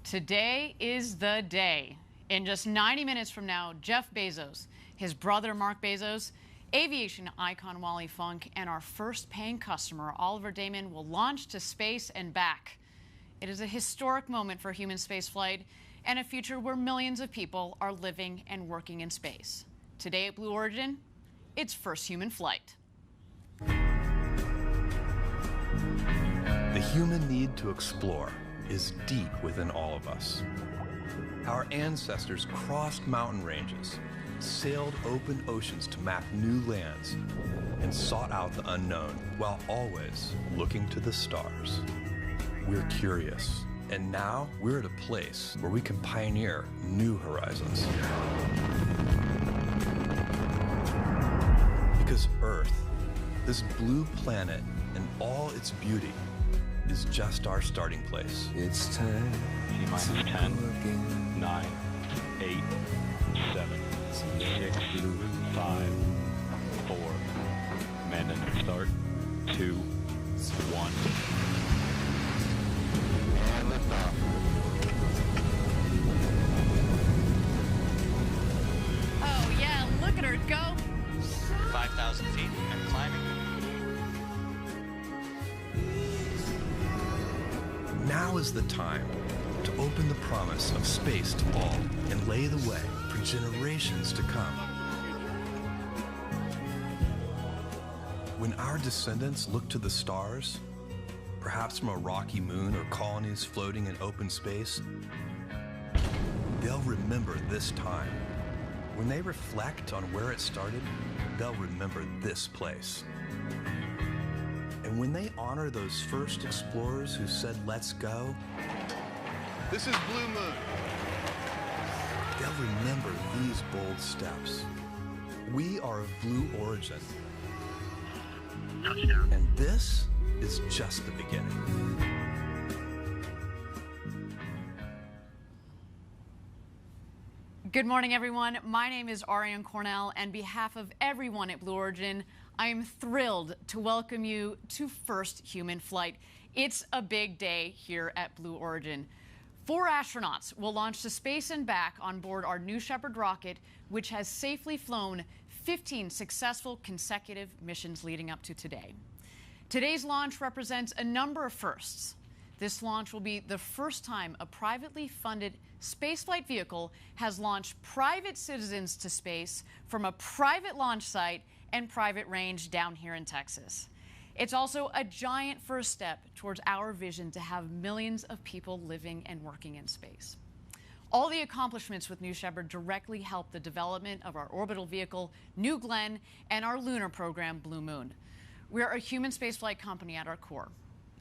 Today is the day. In just 90 minutes from now, Jeff Bezos, his brother Mark Bezos, aviation icon Wally Funk, and our first paying customer, Oliver Damon, will launch to space and back. It is a historic moment for human spaceflight and a future where millions of people are living and working in space. Today at Blue Origin, it's first human flight. The human need to explore is deep within all of us. Our ancestors crossed mountain ranges, sailed open oceans to map new lands, and sought out the unknown while always looking to the stars. We're curious, and now we're at a place where we can pioneer new horizons. Because Earth, this blue planet and all its beauty, is just our starting place. It's time. T-minus 10, 9, 8, 7, 6, 5, 4. Command and start. 2, 1. And liftoff. Oh yeah, look at her go. 5,000 feet and climbing. Now is the time to open the promise of space to all and lay the way for generations to come. When our descendants look to the stars, perhaps from a rocky moon or colonies floating in open space, they'll remember this time. When they reflect on where it started, they'll remember this place. And when they honor those first explorers who said, "Let's go," This is Blue Moon. they'll remember these bold steps. We are of Blue Origin. Touchdown. And this is just the beginning. Good morning, everyone. My name is Ariane Cornell, and on behalf of everyone at Blue Origin, I am thrilled to welcome you to first human flight. It's a big day here at Blue Origin. 4 astronauts will launch to space and back on board our new Shepard rocket, which has safely flown 15 successful consecutive missions leading up to today. Today's launch represents a number of firsts. This launch will be the first time a privately funded spaceflight vehicle has launched private citizens to space from a private launch site and private range down here in Texas. It's also a giant first step towards our vision to have millions of people living and working in space. All the accomplishments with New Shepard directly help the development of our orbital vehicle, New Glenn, and our lunar program, Blue Moon. We're a human spaceflight company at our core.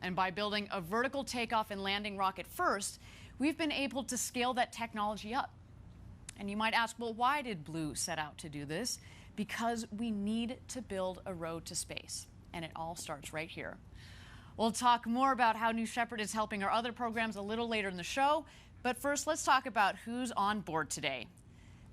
And by building a vertical takeoff and landing rocket first, we've been able to scale that technology up. And you might ask, well, why did Blue set out to do this? Because we need to build a road to space, and it all starts right here. We'll talk more about how New Shepard is helping our other programs a little later in the show, but first let's talk about who's on board today.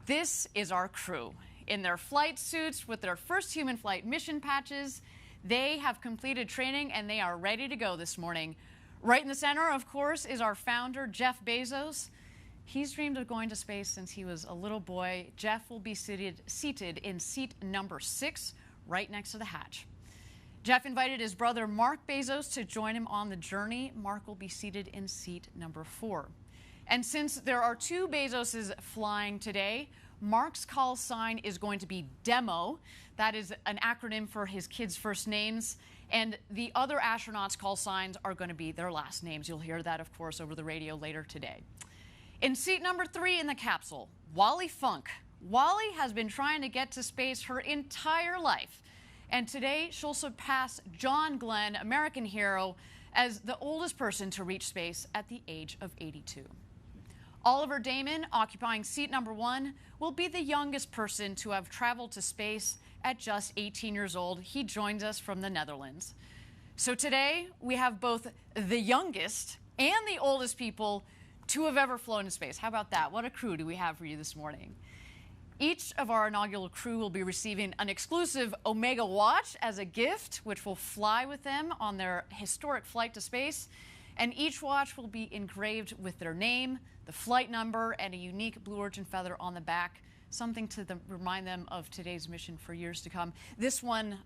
This is our crew. In their flight suits with their first human flight mission patches, they have completed training and they are ready to go this morning. Right in the center, of course, is our founder, Jeff Bezos. He's dreamed of going to space since he was a little boy. Jeff will be seated in seat number 6, right next to the hatch. Jeff invited his brother Mark Bezos to join him on the journey. Mark will be seated in seat number 4. And since there are 2 Bezoses flying today, Mark's call sign is going to be Demo. That is an acronym for his kids' first names. And the other astronauts' call signs are going to be their last names. You'll hear that, of course, over the radio later today. In seat number 3 in the capsule, Wally Funk. Wally has been trying to get to space her entire life. And today she'll surpass John Glenn, American hero, as the oldest person to reach space at the age of 82. Oliver Damon, occupying seat number 1, will be the youngest person to have traveled to space at just 18 years old. He joins us from the Netherlands. So today we have both the youngest and the oldest people to have ever flown in space. How about that? What a crew do we have for you this morning? Each of our inaugural crew will be receiving an exclusive Omega watch as a gift, which will fly with them on their historic flight to space. And each watch will be engraved with their name, the flight number, and a unique Blue Origin feather on the back, something to remind them of today's mission for years to come. This one,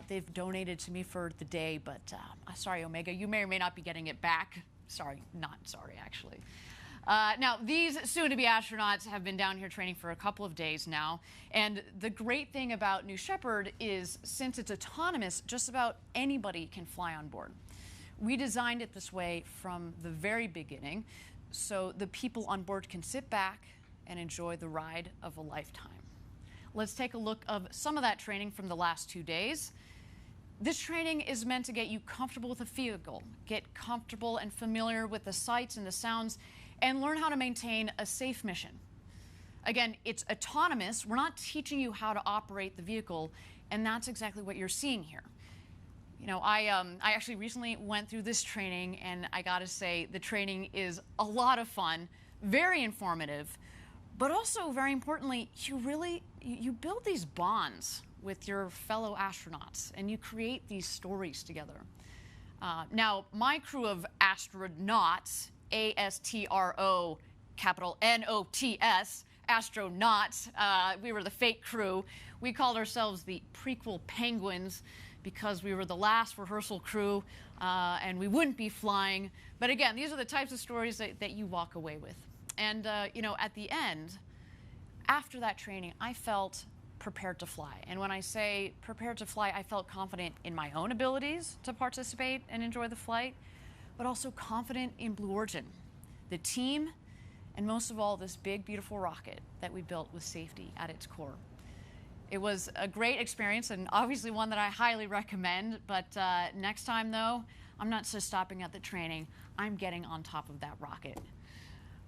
they've donated to me for the day, but sorry, Omega, you may or may not be getting it back. Sorry, not sorry, actually. Now, these soon-to-be astronauts have been down here training for a couple of days now, and the great thing about New Shepard is, since it's autonomous, just about anybody can fly on board. We designed it this way from the very beginning, so the people on board can sit back and enjoy the ride of a lifetime. Let's take a look of some of that training from the last 2 days. This training is meant to get you comfortable with the vehicle, get comfortable and familiar with the sights and the sounds, and learn how to maintain a safe mission. Again, it's autonomous. We're not teaching you how to operate the vehicle, and that's exactly what you're seeing here. You know, I actually recently went through this training, and I gotta say, the training is a lot of fun, very informative, but also, very importantly, you build these bonds with your fellow astronauts, and you create these stories together. Now, my crew of astronauts, A-S-T-R-O, capital N-O-T-S, astronauts, we were the fake crew. We called ourselves the prequel penguins because we were the last rehearsal crew, and we wouldn't be flying. But again, these are the types of stories that you walk away with. And, you know, at the end, after that training, I felt prepared to fly. And when I say prepared to fly, I felt confident in my own abilities to participate and enjoy the flight, but also confident in Blue Origin, the team, and most of all, this big, beautiful rocket that we built with safety at its core. It was a great experience, and obviously one that I highly recommend, but next time, though, I'm not just stopping at the training. I'm getting on top of that rocket.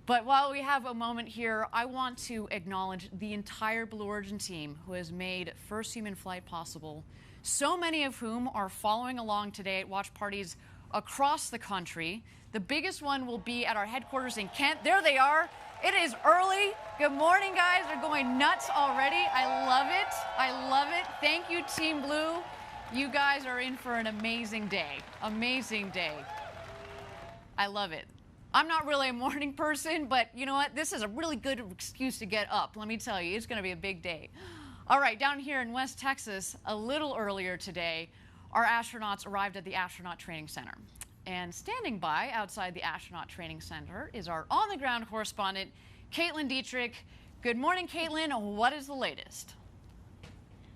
But while we have a moment here, I want to acknowledge the entire Blue Origin team who has made first human flight possible, so many of whom are following along today at watch parties across the country. The biggest one will be at our headquarters in Kent. There they are. It is early. Good morning, guys. They're going nuts already. I love it. I love it. Thank you, Team Blue. You guys are in for an amazing day. Amazing day. I love it. I'm not really a morning person, but you know what? This is a really good excuse to get up. Let me tell you, it's going to be a big day. All right, down here in West Texas, a little earlier today, our astronauts arrived at the Astronaut Training Center. And standing by outside the Astronaut Training Center is our on-the-ground correspondent, Caitlin Dietrich. Good morning, Caitlin. What is the latest?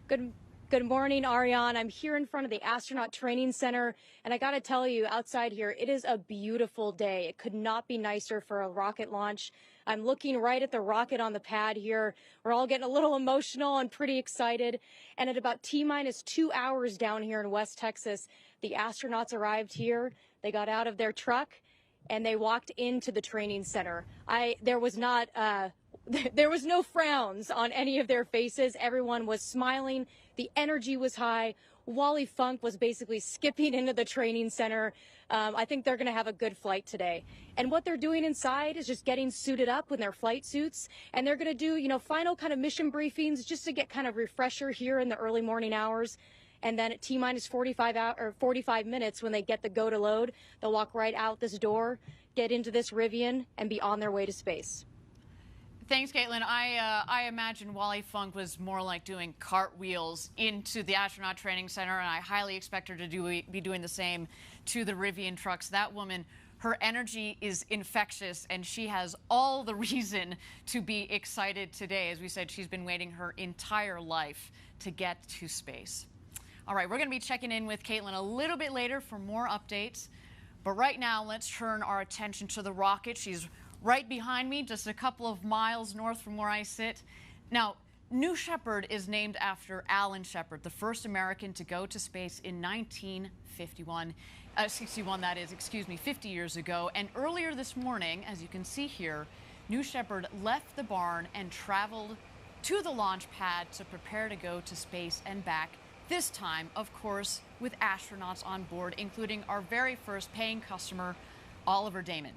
Good morning, Ariane. I'm here in front of the Astronaut Training Center, and I got to tell you, outside here, it is a beautiful day. It could not be nicer for a rocket launch. I'm looking right at the rocket on the pad here. We're all getting a little emotional and pretty excited. And at about T-minus 2 hours down here in West Texas, the astronauts arrived here. They got out of their truck, and they walked into the training center. There was no frowns on any of their faces. Everyone was smiling. The energy was high. Wally Funk was basically skipping into the training center. I think they're going to have a good flight today. And what they're doing inside is just getting suited up in their flight suits. And they're going to do, you know, final kind of mission briefings just to get kind of refresher here in the early morning hours. And then at T-minus 45 minutes, when they get the go to load, they'll walk right out this door, get into this Rivian, and be on their way to space. Thanks, Caitlin. I imagine Wally Funk was more like doing cartwheels into the Astronaut Training Center, and I highly expect her to be doing the same to the Rivian trucks. That woman, her energy is infectious, and she has all the reason to be excited today. As we said, she's been waiting her entire life to get to space. All right, we're going to be checking in with Caitlin a little bit later for more updates. But right now, let's turn our attention to the rocket. She's right behind me, just a couple of miles north from where I sit. Now, New Shepard is named after Alan Shepard, the first American to go to space in 1951. 50 years ago. And earlier this morning, as you can see here, New Shepard left the barn and traveled to the launch pad to prepare to go to space and back. This time, of course, with astronauts on board, including our very first paying customer, Oliver Damon.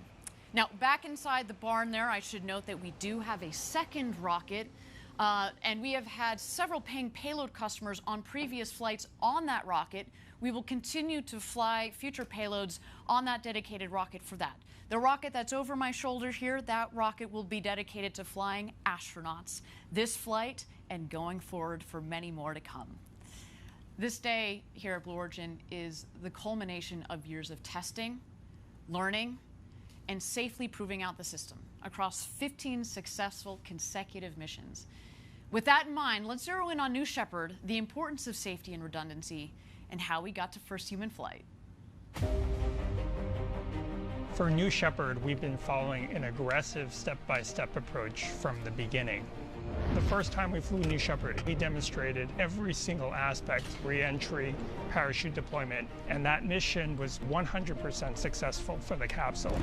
Now, back inside the barn there, I should note that we do have a second rocket And we have had several paying payload customers on previous flights on that rocket. We will continue to fly future payloads on that dedicated rocket for that. The rocket that's over my shoulder here, that rocket will be dedicated to flying astronauts this flight and going forward for many more to come. This day here at Blue Origin is the culmination of years of testing, learning, and safely proving out the system across 15 successful consecutive missions. With that in mind, let's zero in on New Shepard, the importance of safety and redundancy, and how we got to first human flight. For New Shepard, we've been following an aggressive step-by-step approach from the beginning. The first time we flew New Shepard, we demonstrated every single aspect, re-entry, parachute deployment, and that mission was 100% successful for the capsule.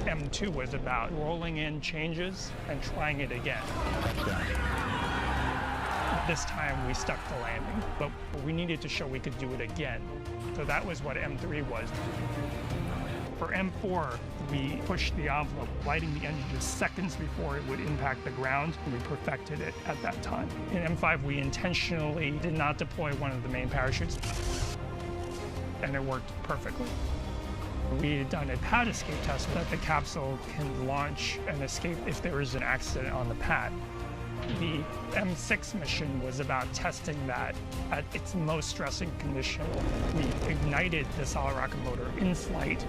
M2 was about rolling in changes and trying it again. This time we stuck the landing, but we needed to show we could do it again. So that was what M3 was. For M4, we pushed the envelope, lighting the engine just seconds before it would impact the ground, and we perfected it at that time. In M5, we intentionally did not deploy one of the main parachutes, and it worked perfectly. We had done a pad escape test that the capsule can launch and escape if there is an accident on the pad. The M6 mission was about testing that at its most stressing condition. We ignited the solid rocket motor in flight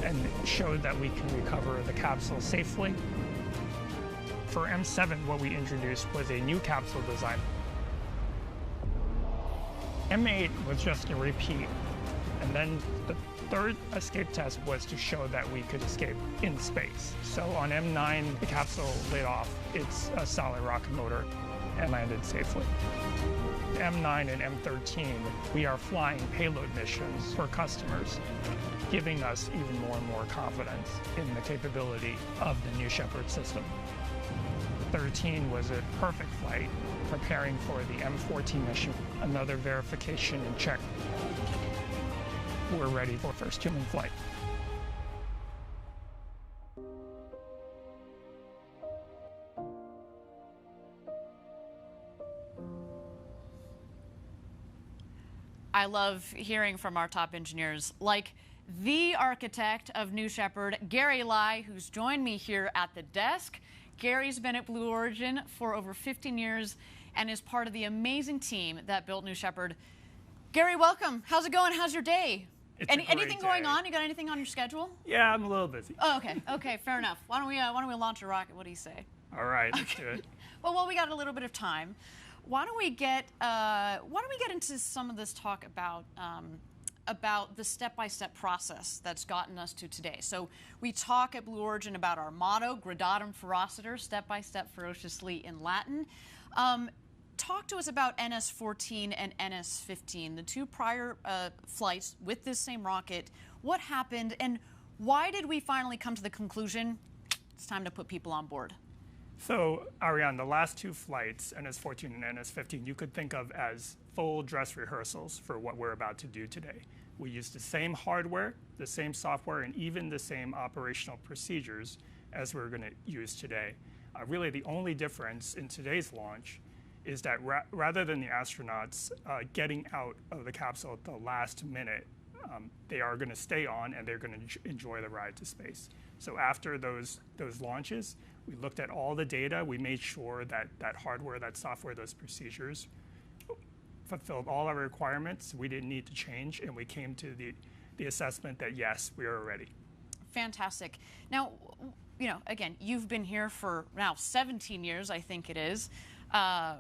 and showed that we can recover the capsule safely. For M7, what we introduced was a new capsule design. M8 was just a repeat. And then the third escape test was to show that we could escape in space. So on M9, the capsule lit off its solid rocket motor and landed safely. M9 and M13, we are flying payload missions for customers, giving us even more and more confidence in the capability of the New Shepard system. 13 was a perfect flight, preparing for the M14 mission, another verification and check. We're ready for first human flight. I love hearing from our top engineers, like the architect of New Shepard, Gary Lai, who's joined me here at the desk. Gary's been at Blue Origin for over 15 years and is part of the amazing team that built New Shepard. Gary, welcome. How's it going? How's your day? Anything going on? You got anything on your schedule? Yeah, I'm a little busy. Oh, okay. Okay, fair enough. Why don't we launch a rocket? What do you say? All right, let's do it. Well, while we got a little bit of time, why don't we get into some of this talk about the step-by-step process that's gotten us to today. So we talk at Blue Origin about our motto, Gradatum Ferociter, step-by-step ferociously in Latin. Talk to us about NS-14 and NS-15, the two prior flights with this same rocket. What happened, and why did we finally come to the conclusion it's time to put people on board? So, Ariane, the last two flights, NS-14 and NS-15, you could think of as full dress rehearsals for what we're about to do today. We used the same hardware, the same software, and even the same operational procedures as we're going to use today. Really, the only difference in today's launch is that rather than the astronauts getting out of the capsule at the last minute, they are going to stay on and they're going to enjoy the ride to space. So after those launches, we looked at all the data. We made sure that that hardware, that software, those procedures fulfilled all our requirements. We didn't need to change, and we came to the assessment that yes, we are ready. Fantastic. Now, again, you've been here for now 17 years, I think it is.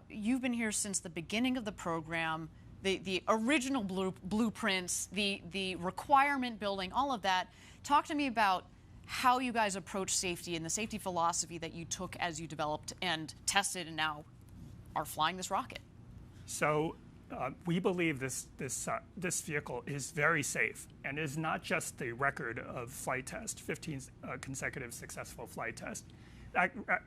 You've been here since the beginning of the program, the original blueprints, the requirement building, all of that. Talk to me about how you guys approach safety and the safety philosophy that you took as you developed and tested and now are flying this rocket. So we believe this vehicle is very safe and is not just the record of flight test, 15 consecutive successful flight tests.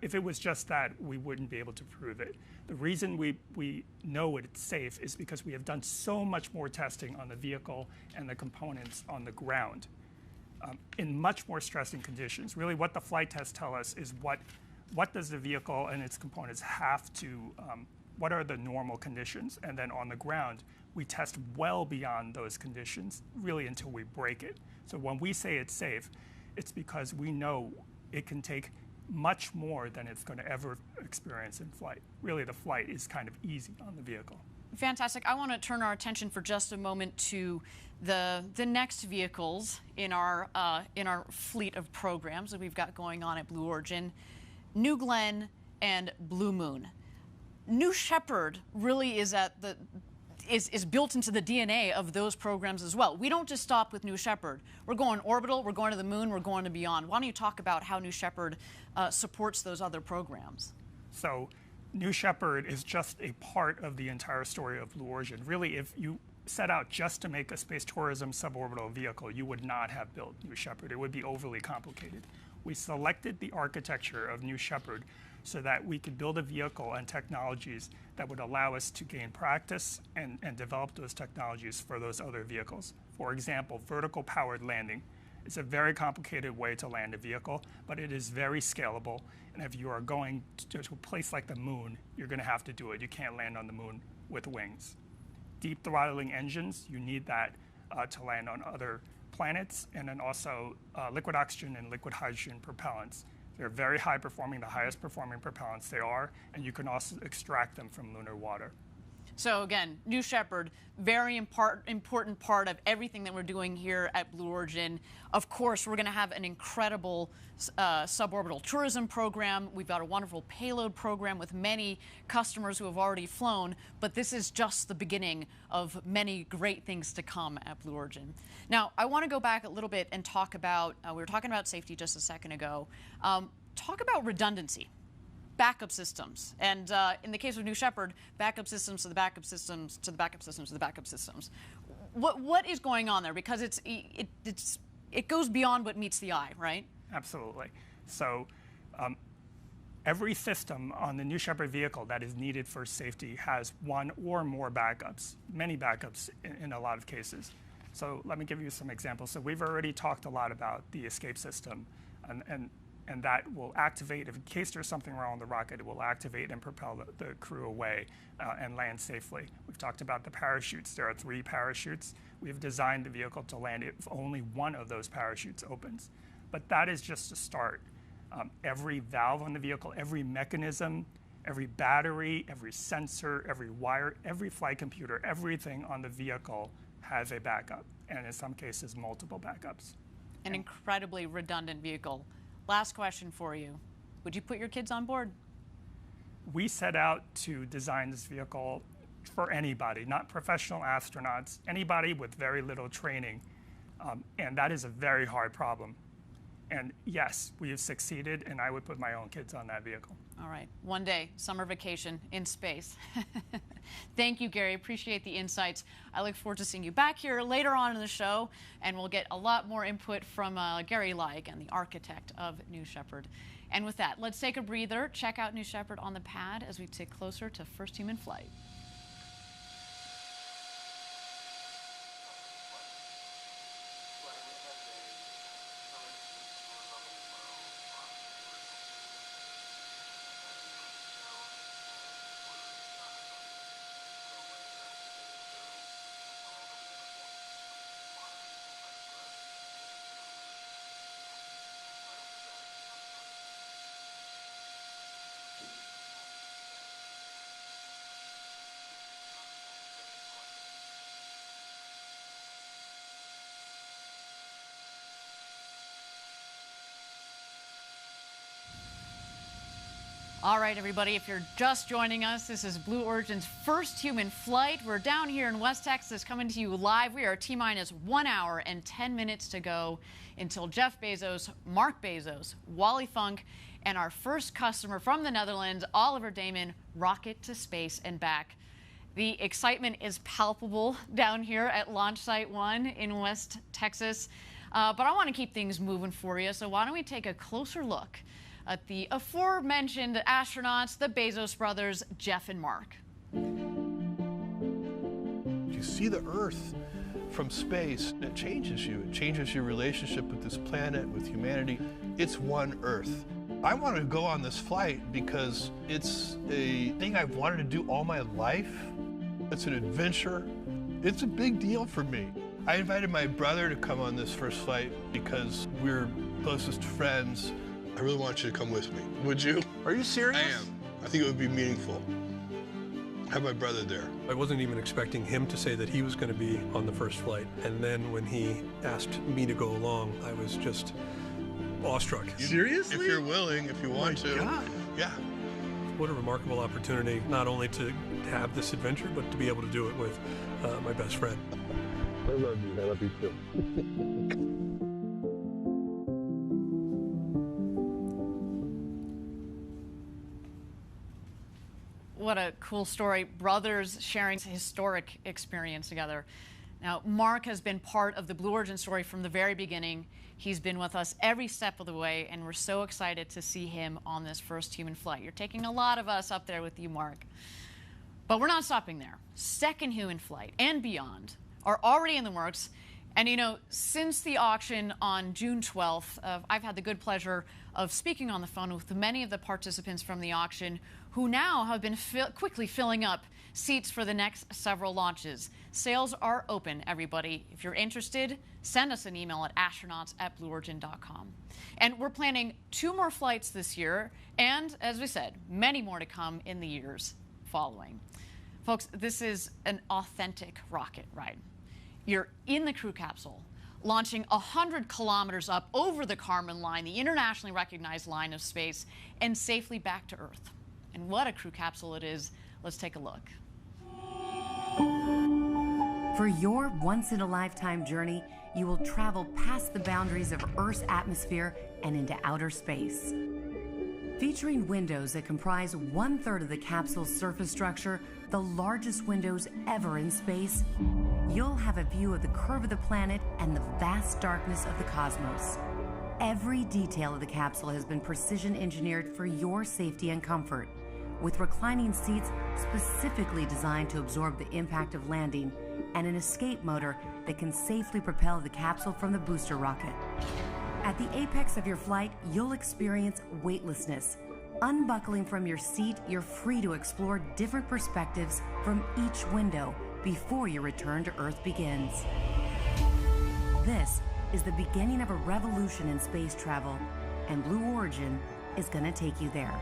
If it was just that, we wouldn't be able to prove it. The reason we know it's safe is because we have done so much more testing on the vehicle and the components on the ground in much more stressing conditions. Really, what the flight tests tell us is what what does the vehicle and its components have to, what are the normal conditions? And then on the ground, we test well beyond those conditions, really until we break it. So when we say it's safe, it's because we know it can take much more than it's going to ever experience in flight. Really, the flight is kind of easy on the vehicle. Fantastic. I want to turn our attention for just a moment to the next vehicles in our fleet of programs that we've got going on at Blue Origin, New Glenn and Blue Moon. New Shepard really is is built into the DNA of those programs as well. We don't just stop with New Shepard. We're going orbital, we're going to the moon, we're going to beyond. Why don't you talk about how New Shepard supports those other programs? So New Shepard is just a part of the entire story of Blue Origin. Really, if you set out just to make a space tourism suborbital vehicle, you would not have built New Shepard. It would be overly complicated. We selected the architecture of New Shepard so that we could build a vehicle and technologies that would allow us to gain practice and develop those technologies for those other vehicles. For example, vertical powered landing is a very complicated way to land a vehicle, but it is very scalable. And if you are going to a place like the moon, you're going to have to do it. You can't land on the moon with wings. Deep throttling engines, you need that to land on other planets, and then also liquid oxygen and liquid hydrogen propellants. They're very high performing, the highest performing propellants they are, and you can also extract them from lunar water. So again, New Shepard, very important part of everything that we're doing here at Blue Origin. Of course, we're going to have an incredible suborbital tourism program. We've got a wonderful payload program with many customers who have already flown, but this is just the beginning of many great things to come at Blue Origin. Now, I want to go back a little bit and talk about, we were talking about safety just a second ago, talk about redundancy. Backup systems. And in the case of New Shepard, backup systems to the backup systems to the backup systems to the backup systems. What is going on there? Because it goes beyond what meets the eye, right? Absolutely. So every system on the New Shepard vehicle that is needed for safety has one or more backups, many backups in a lot of cases. So let me give you some examples. So we've already talked a lot about the escape system, and that will activate, if in case there's something wrong with the rocket, it will activate and propel the crew away and land safely. We've talked about the parachutes. There are 3 parachutes. We've designed the vehicle to land if only one of those parachutes opens. But that is just a start. Every valve on the vehicle, every mechanism, every battery, every sensor, every wire, every flight computer, everything on the vehicle has a backup, and in some cases, multiple backups. An incredibly redundant vehicle. Last question for you. Would you put your kids on board? We set out to design this vehicle for anybody, not professional astronauts, anybody with very little training. And that is a very hard problem. And yes, we have succeeded, and I would put my own kids on that vehicle. All right. One day, summer vacation in space. Thank you, Gary. Appreciate the insights. I look forward to seeing you back here later on in the show, and we'll get a lot more input from Gary Lai, again, the architect of New Shepard. And with that, let's take a breather, check out New Shepard on the pad as we take closer to first human flight. All right, everybody, if you're just joining us, this is Blue Origin's first human flight. We're down here in West Texas coming to you live. We are T-minus 1 hour and 10 minutes to go until Jeff Bezos, Mark Bezos, Wally Funk, and our first customer from the Netherlands, Oliver Damon, rocket to space and back. The excitement is palpable down here at Launch Site 1 in West Texas. But I want to keep things moving for you, so why don't we take a closer look at the aforementioned astronauts, the Bezos brothers, Jeff and Mark. You see the Earth from space, and it changes you. It changes your relationship with this planet, with humanity. It's one Earth. I want to go on this flight because it's a thing I've wanted to do all my life. It's an adventure. It's a big deal for me. I invited my brother to come on this first flight because we're closest friends. I really want you to come with me. Would you? Are you serious? I am. I think it would be meaningful. Have my brother there. I wasn't even expecting him to say that he was going to be on the first flight. And then when he asked me to go along, I was just awestruck. Seriously? If you're willing, if you want to. God. Yeah. What a remarkable opportunity, not only to have this adventure, but to be able to do it with my best friend. I love you. I love you too. What a cool story. Brothers sharing a historic experience together. Now, Mark has been part of the Blue Origin story from the very beginning. He's been with us every step of the way, and we're so excited to see him on this first human flight. You're taking a lot of us up there with you, Mark. But we're not stopping there. Second human flight and beyond are already in the works. And, you know, since the auction on June 12th, I've had the good pleasure of speaking on the phone with many of the participants from the auction who now have been quickly filling up seats for the next several launches. Sales are open, everybody. If you're interested, send us an email at astronauts@blueorigin.com. And we're planning 2 more flights this year, and, as we said, many more to come in the years following. Folks, this is an authentic rocket ride. You're in the crew capsule, launching 100 kilometers up over the Kármán line, the internationally recognized line of space, and safely back to Earth. And what a crew capsule it is. Let's take a look. For your once-in-a-lifetime journey, you will travel past the boundaries of Earth's atmosphere and into outer space. Featuring windows that comprise 1/3 of the capsule's surface structure, the largest windows ever in space, you'll have a view of the curve of the planet and the vast darkness of the cosmos. Every detail of the capsule has been precision engineered for your safety and comfort, with reclining seats specifically designed to absorb the impact of landing and an escape motor that can safely propel the capsule from the booster rocket. At the apex of your flight, you'll experience weightlessness. Unbuckling from your seat, you're free to explore different perspectives from each window before your return to Earth begins. This is the beginning of a revolution in space travel, and Blue Origin is going to take you there.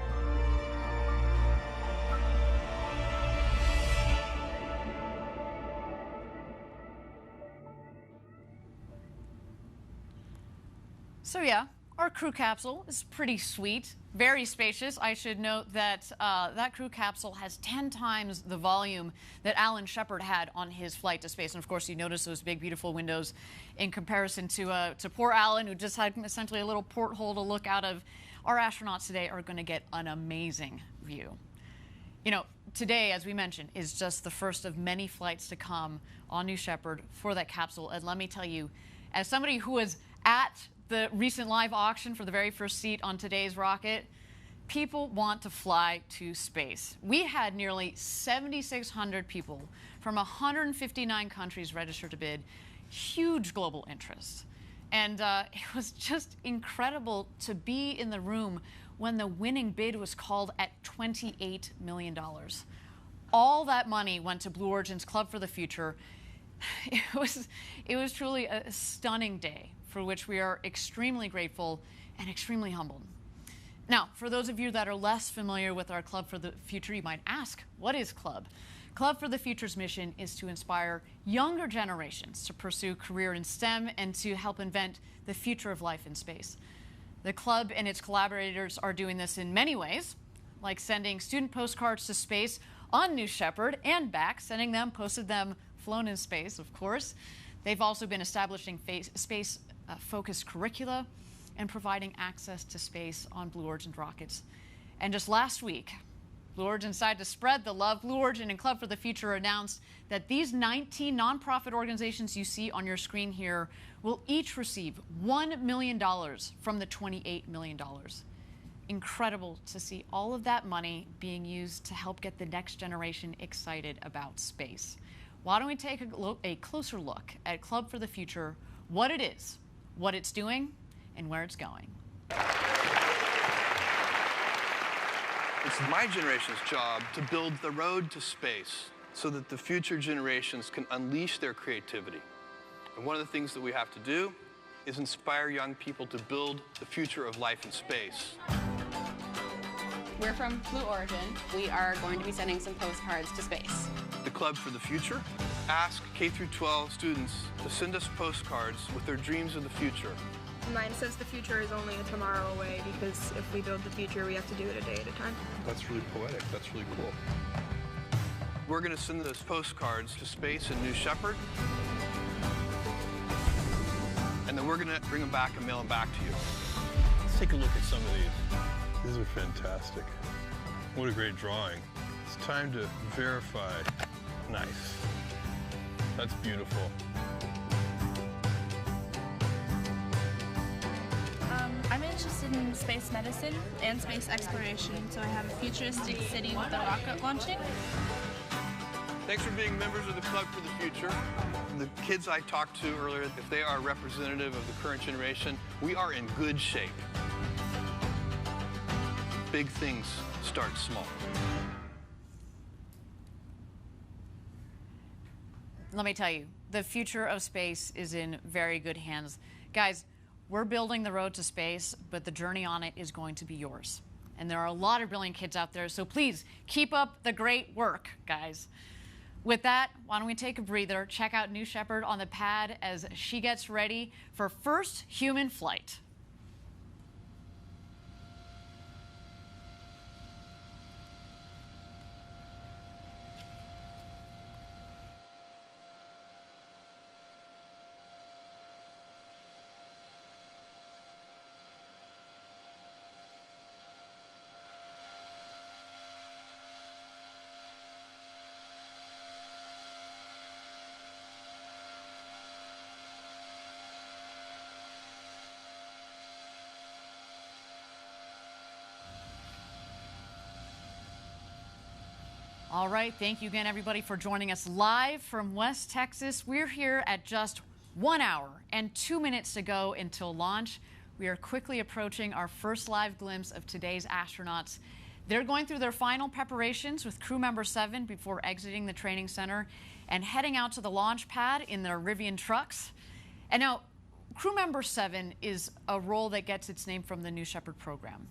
So yeah, our crew capsule is pretty sweet, very spacious. I should note that that crew capsule has 10 times the volume that Alan Shepard had on his flight to space. And of course, you notice those big, beautiful windows in comparison to poor Alan, who just had essentially a little porthole to look out of. Our astronauts today are going to get an amazing view. You know, today, as we mentioned, is just the first of many flights to come on New Shepard for that capsule. And let me tell you, as somebody who was at the recent live auction for the very first seat on today's rocket, people want to fly to space. We had nearly 7,600 people from 159 countries registered to bid. Huge global interest. And it was just incredible to be in the room when the winning bid was called at $28 million. All that money went to Blue Origin's Club for the Future. It was truly a stunning day, for which we are extremely grateful and extremely humbled. Now, for those of you that are less familiar with our Club for the Future, you might ask, what is Club? Club for the Future's mission is to inspire younger generations to pursue career in STEM and to help invent the future of life in space. The club and its collaborators are doing this in many ways, like sending student postcards to space on New Shepard and back, sending them, posted them, flown in space, of course. They've also been establishing space-focused curricula and providing access to space on Blue Origin rockets. And just last week, Blue Origin decided to spread the love. Blue Origin and Club for the Future announced that these 19 nonprofit organizations you see on your screen here will each receive $1 million from the $28 million. Incredible to see all of that money being used to help get the next generation excited about space. Why don't we take a closer look at Club for the Future, what it is, what it's doing, and where it's going. It's my generation's job to build the road to space so that the future generations can unleash their creativity. And one of the things that we have to do is inspire young people to build the future of life in space. We're from Blue Origin. We are going to be sending some postcards to space. The Club for the Future asks K-12 students to send us postcards with their dreams of the future. Mine says the future is only a tomorrow away because if we build the future, we have to do it a day at a time. That's really poetic. That's really cool. We're going to send those postcards to space in New Shepard. And then we're going to bring them back and mail them back to you. Let's take a look at some of these. These are fantastic. What a great drawing. It's time to verify. Nice. That's beautiful. I'm interested in space medicine and space exploration, so I have a futuristic city with a rocket launching. Thanks for being members of the Club for the Future. The kids I talked to earlier, if they are representative of the current generation, we are in good shape. Big things start small. Let me tell you, the future of space is in very good hands. Guys, we're building the road to space, but the journey on it is going to be yours. And there are a lot of brilliant kids out there, so please keep up the great work, guys. With that, why don't we take a breather, check out New Shepard on the pad as she gets ready for first human flight. All right, thank you again, everybody, for joining us live from West Texas. We're here at just 1 hour and 2 minutes to go until launch. We are quickly approaching our first live glimpse of today's astronauts. They're going through their final preparations with crew member 7 before exiting the training center and heading out to the launch pad in their Rivian trucks. And now, crew member 7 is a role that gets its name from the New Shepard program.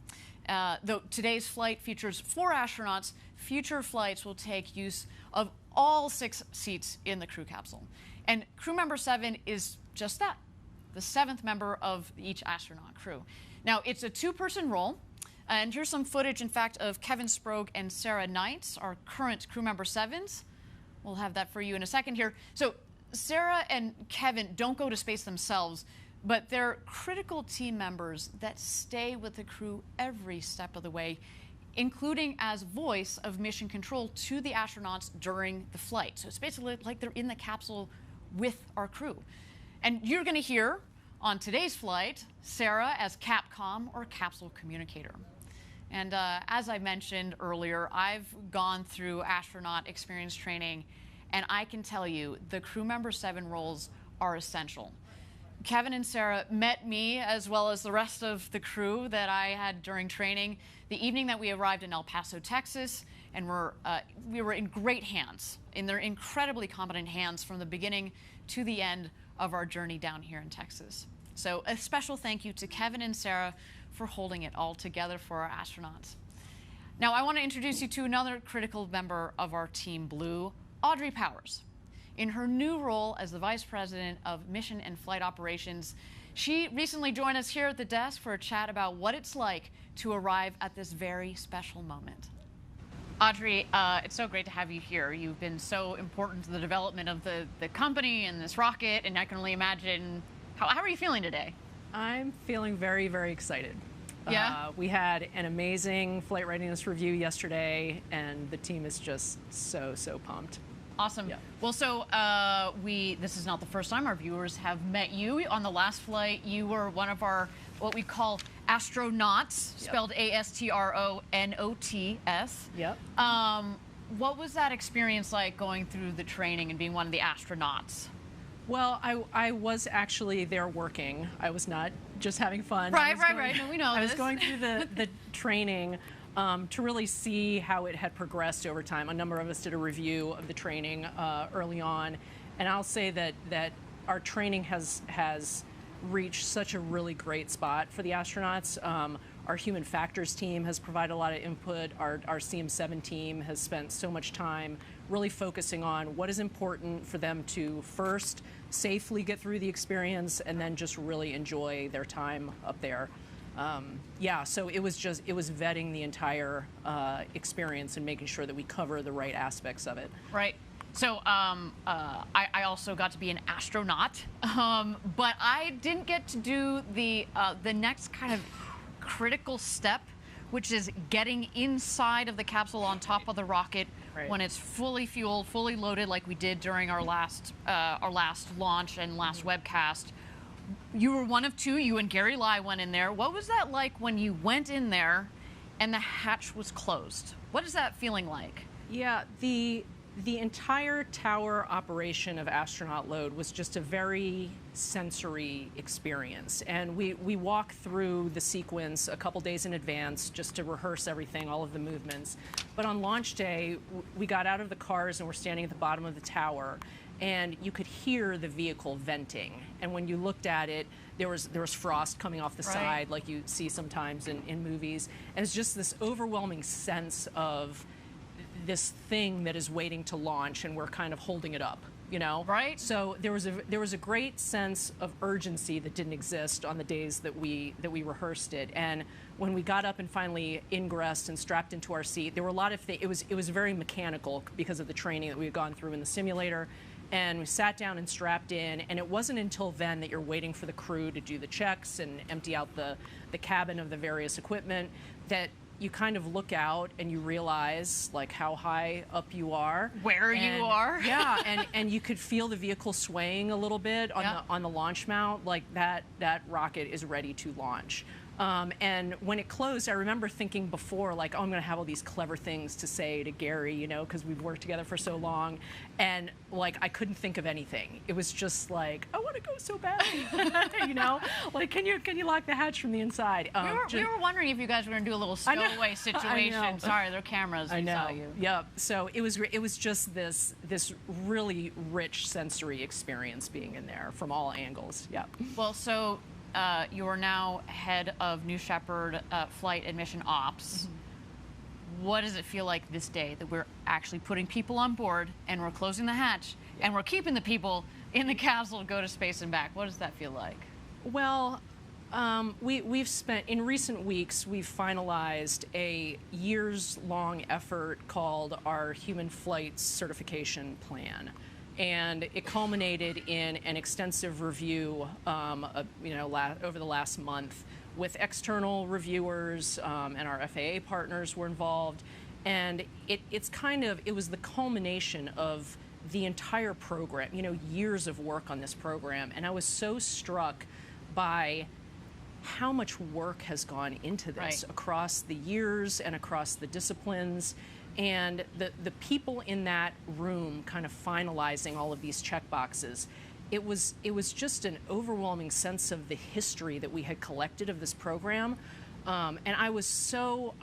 Though today's flight features 4 astronauts, future flights will take use of all 6 seats in the crew capsule. And crew member 7 is just that, the 7th member of each astronaut crew. Now, it's a 2-person role, and here's some footage, in fact, of Kevin Sprague and Sarah Knights, our current crew member 7s. We'll have that for you in a second here. So Sarah and Kevin don't go to space themselves, but they're critical team members that stay with the crew every step of the way, including as voice of mission control to the astronauts during the flight. So it's basically like they're in the capsule with our crew. And you're going to hear on today's flight Sarah as Capcom, or capsule communicator. And as I mentioned earlier, I've gone through astronaut experience training, and I can tell you the crew member 7 roles are essential. Kevin and Sarah met me, as well as the rest of the crew that I had during training, the evening that we arrived in El Paso, Texas, and we were in great hands, in their incredibly competent hands from the beginning to the end of our journey down here in Texas. So a special thank you to Kevin and Sarah for holding it all together for our astronauts. Now, I want to introduce you to another critical member of our Team Blue, Audrey Powers. In her new role as the Vice President of Mission and Flight Operations, she recently joined us here at the desk for a chat about what it's like to arrive at this very special moment. Audrey, it's so great to have you here. You've been so important to the development of the company and this rocket, and I can only imagine, how are you feeling today? I'm feeling very, very excited. Yeah? We had an amazing flight readiness review yesterday, and the team is just so pumped. Awesome. Yeah. Well, so this is not the first time our viewers have met you. On the last flight, you were one of our, what we call astronauts, spelled A-S-T-R-O-N-O-T-S. Yep. What was that experience like, going through the training and being one of the astronauts? Well, I was actually there working. I was not just having fun. Right. No, we know I this. was going through the training, to really see how it had progressed over time. A number of us did a review of the training early on, and I'll say that our training has reached such a really great spot for the astronauts. Our human factors team has provided a lot of input. Our CM7 team has spent so much time really focusing on what is important for them to first safely get through the experience and then just really enjoy their time up there. Yeah, so it was vetting the entire experience and making sure that we cover the right aspects of it. Right. So I also got to be an astronaut, but I didn't get to do the next kind of critical step, which is getting inside of the capsule on top of the rocket when it's fully fueled, fully loaded, like we did during our last launch and last webcast. You were one of two. You and Gary Lai went in there. What was that like when you went in there and the hatch was closed? What is that feeling like? Yeah, the entire tower operation of Astronaut Load was just a very sensory experience. And we walked through the sequence a couple days in advance just to rehearse everything, all of the movements. But on launch day, we got out of the cars and we're standing at the bottom of the tower. And you could hear the vehicle venting. And when you looked at it, there was frost coming off the side like you see sometimes in movies. And it's just this overwhelming sense of this thing that is waiting to launch, and we're kind of holding it up, you know? Right. So there was a great sense of urgency that didn't exist on the days that we rehearsed it. And when we got up and finally ingressed and strapped into our seat, there were a lot of things. It was very mechanical because of the training that we had gone through in the simulator. And we sat down and strapped in, and it wasn't until then that you're waiting for the crew to do the checks and empty out the cabin of the various equipment that you kind of look out and you realize like how high up you are, where you are. Yeah, and you could feel the vehicle swaying a little bit on the launch mount, like that rocket is ready to launch. And when it closed, I remember thinking before, like, oh, I'm going to have all these clever things to say to Gary, you know, because we've worked together for so long. And, like, I couldn't think of anything. It was just like, I want to go so bad, you know? Like, can you lock the hatch from the inside? We were wondering if you guys were going to do a little stowaway situation. Sorry, there are cameras. I know. Saw you. Yep. So it was just this really rich sensory experience being in there from all angles. Yep. Well, so you are now head of New Shepard Flight and Mission Ops. Mm-hmm. What does it feel like this day that we're actually putting people on board and we're closing the hatch and we're keeping the people in the capsule to go to space and back? What does that feel like? Well, we've spent, in recent weeks, we've finalized a years-long effort called our Human Flight Certification Plan. And it culminated in an extensive review, over the last month with external reviewers, and our FAA partners were involved. And it was the culmination of the entire program, you know, years of work on this program. And I was so struck by how much work has gone into this across the years and across the disciplines. And the people in that room kind of finalizing all of these check boxes, it was just an overwhelming sense of the history that we had collected of this program. And I was so,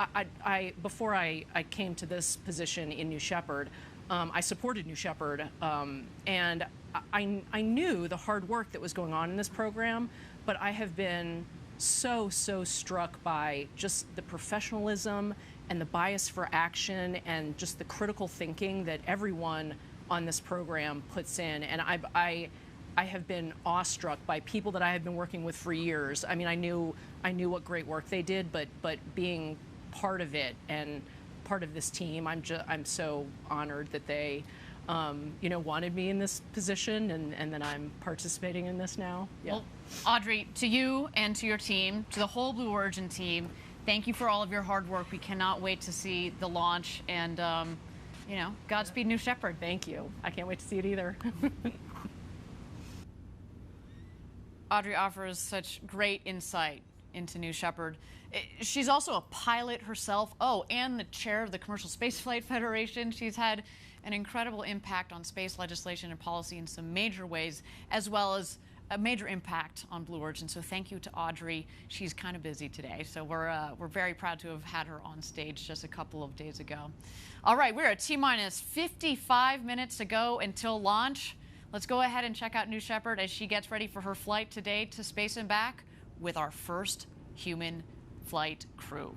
before I came to this position in New Shepard, I supported New Shepard, and I knew the hard work that was going on in this program, but I have been so struck by just the professionalism and the bias for action and just the critical thinking that everyone on this program puts in. And I have been awestruck by people that I have been working with for years. I mean, I knew what great work they did, but being part of it and part of this team, I'm so honored that they wanted me in this position, and then I'm participating in this now. Yeah. Well, Audrey, to you and to your team, to the whole Blue Origin team, thank you for all of your hard work. We cannot wait to see the launch, and Godspeed, New Shepard. Thank you. I can't wait to see it either. Audrey offers such great insight into New Shepard. She's also a pilot herself. Oh, and the chair of the Commercial Spaceflight Federation. She's had an incredible impact on space legislation and policy in some major ways, as well as a major impact on Blue Origin. So thank you to Audrey. She's kind of busy today, so we're very proud to have had her on stage just a couple of days ago. All right, we're at T-minus 55 minutes to go until launch. Let's go ahead and check out New Shepard as she gets ready for her flight today to space and back with our first human flight crew.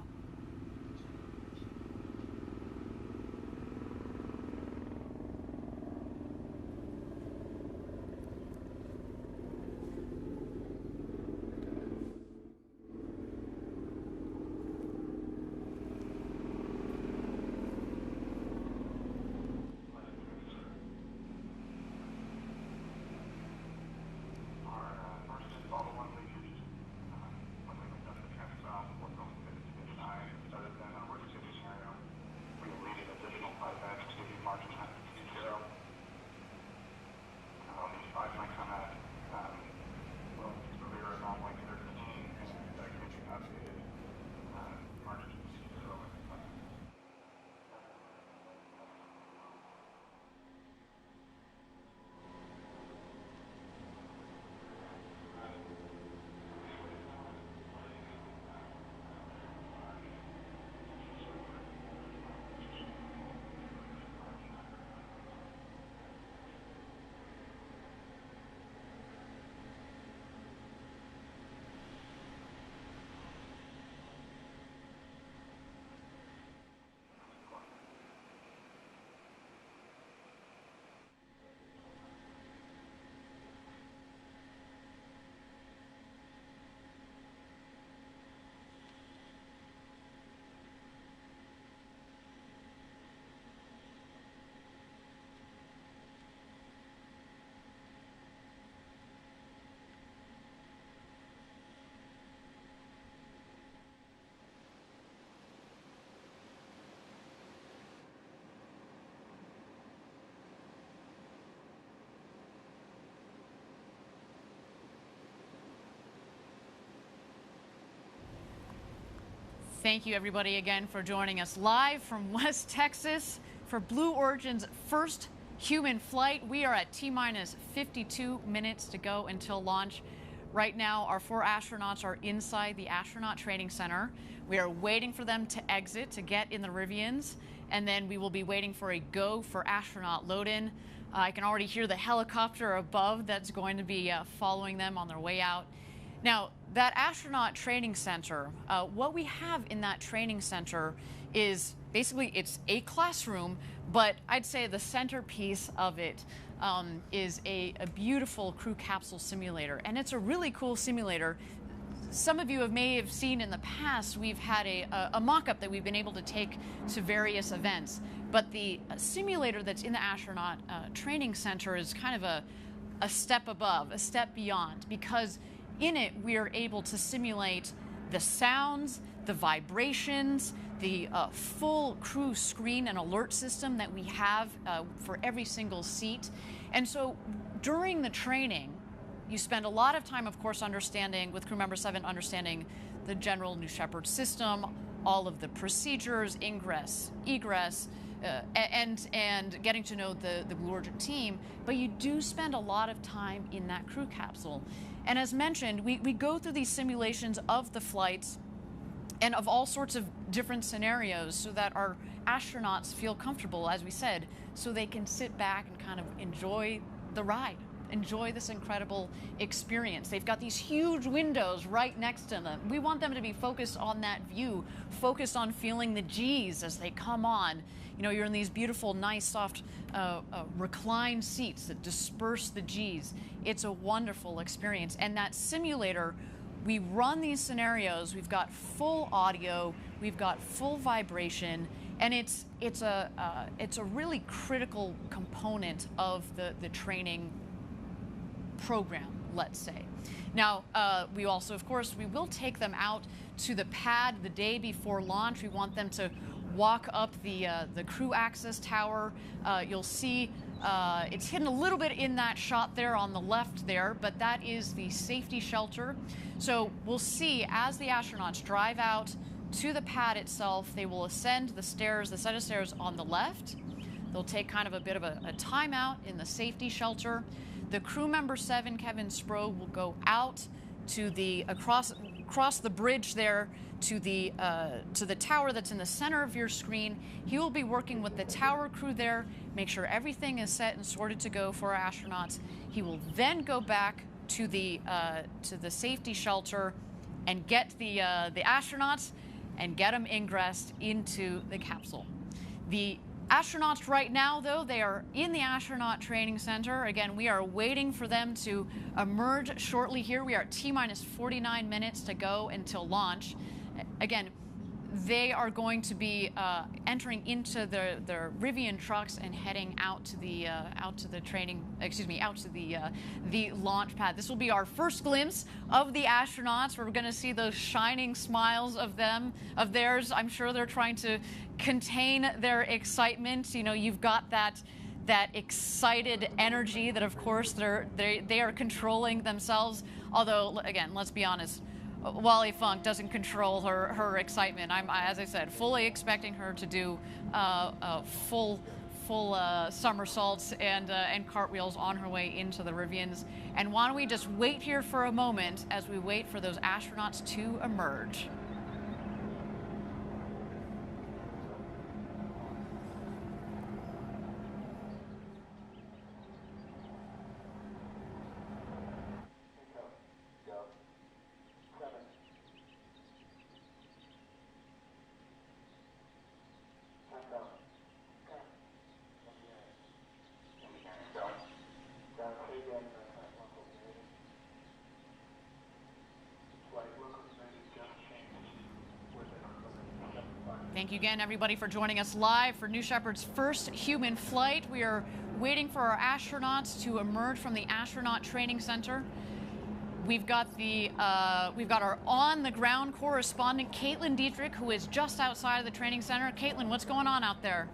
Thank you, everybody, again for joining us live from West Texas for Blue Origin's first human flight. We are at T-minus 52 minutes to go until launch. Right now, our 4 astronauts are inside the Astronaut Training Center. We are waiting for them to exit to get in the Rivians, and then we will be waiting for a go for astronaut load-in. I can already hear the helicopter above that's going to be following them on their way out. Now, that Astronaut Training Center, what we have in that training center is basically it's a classroom, but I'd say the centerpiece of it is a beautiful crew capsule simulator. And it's a really cool simulator. Some of you may have seen in the past, we've had a mock-up that we've been able to take to various events. But the simulator that's in the Astronaut Training Center is kind of a step above, a step beyond, because in it, we are able to simulate the sounds, the vibrations, the full crew screen and alert system that we have for every single seat. And so during the training, you spend a lot of time, of course, understanding, with crew member 7, understanding the general New Shepard system, all of the procedures, ingress, egress, and getting to know the Blue Origin team. But you do spend a lot of time in that crew capsule. And as mentioned, we go through these simulations of the flights and of all sorts of different scenarios so that our astronauts feel comfortable, as we said, so they can sit back and kind of enjoy the ride, enjoy this incredible experience. They've got these huge windows right next to them. We want them to be focused on that view, focused on feeling the G's as they come on. You know, you're in these beautiful, nice, soft, reclined seats that disperse the G's. It's a wonderful experience. And that simulator, we run these scenarios. We've got full audio. We've got full vibration. And it's a really critical component of the training program, let's say. Now, we also, of course, we will take them out to the pad the day before launch. We want them to walk up the crew access tower. You'll see it's hidden a little bit in that shot there on the left there, but that is the safety shelter. So we'll see as the astronauts drive out to the pad itself, they will ascend the stairs, the set of stairs on the left. They'll take kind of a bit of a timeout in the safety shelter. the crew member 7, Kevin Spro, will go out to the across the bridge there to the tower that's in the center of your screen. He will be working with the tower crew there, make sure everything is set and sorted to go for our astronauts. He will then go back to the safety shelter and get the astronauts and get them ingressed into the capsule. The astronauts right now, though, they are in the Astronaut Training Center. Again, we are waiting for them to emerge shortly here. We are at T-minus 49 minutes to go until launch. Again, they are going to be entering into their Rivian trucks and heading out to the launch pad. This will be our first glimpse of the astronauts. We're going to see those shining smiles of theirs. I'm sure they're trying to contain their excitement. You know, you've got that excited energy that, of course, they are controlling themselves. Although, again, let's be honest, Wally Funk doesn't control her excitement. I'm, as I said, fully expecting her to do full somersaults and cartwheels on her way into the Rivians. And why don't we just wait here for a moment as we wait for those astronauts to emerge. Thank you again, everybody, for joining us live for New Shepard's first human flight. We are waiting for our astronauts to emerge from the Astronaut Training Center. We've got our on-the-ground correspondent, Caitlin Dietrich, who is just outside of the training center. Caitlin, what's going on out there?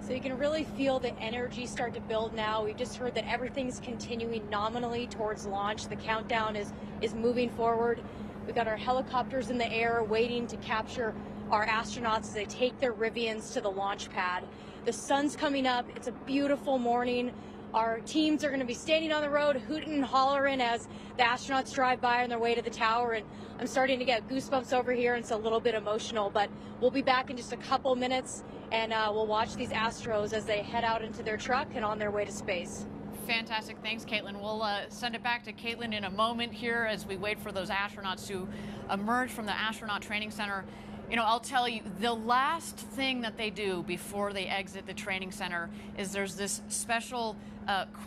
So you can really feel the energy start to build now. We've just heard that everything's continuing nominally towards launch. The countdown is moving forward. We've got our helicopters in the air waiting to capture our astronauts as they take their Rivians to the launch pad. The sun's coming up. It's a beautiful morning. Our teams are going to be standing on the road, hooting and hollering as the astronauts drive by on their way to the tower. And I'm starting to get goosebumps over here, and it's a little bit emotional. But we'll be back in just a couple minutes, and we'll watch these Astros as they head out into their truck and on their way to space. Fantastic. Thanks, Caitlin. We'll send it back to Caitlin in a moment here as we wait for those astronauts to emerge from the Astronaut Training Center. You know, I'll tell you, the last thing that they do before they exit the training center is there's this special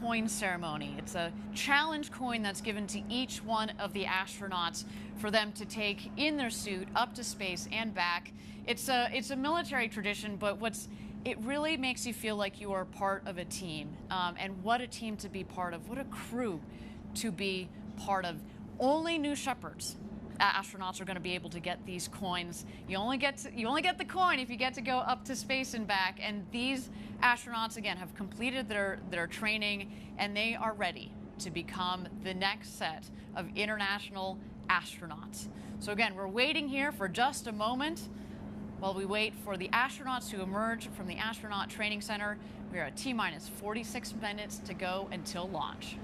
coin ceremony. It's a challenge coin that's given to each one of the astronauts for them to take in their suit up to space and back. It's a military tradition, but it really makes you feel like you are part of a team, and what a team to be part of, what a crew to be part of. Only New Shepards astronauts are going to be able to get these coins. You only get the coin if you get to go up to space and back. And these astronauts, again, have completed their training, and they are ready to become the next set of international astronauts. So again, we're waiting here for just a moment while we wait for the astronauts to emerge from the Astronaut Training Center. We are at T-minus 46 minutes to go until launch.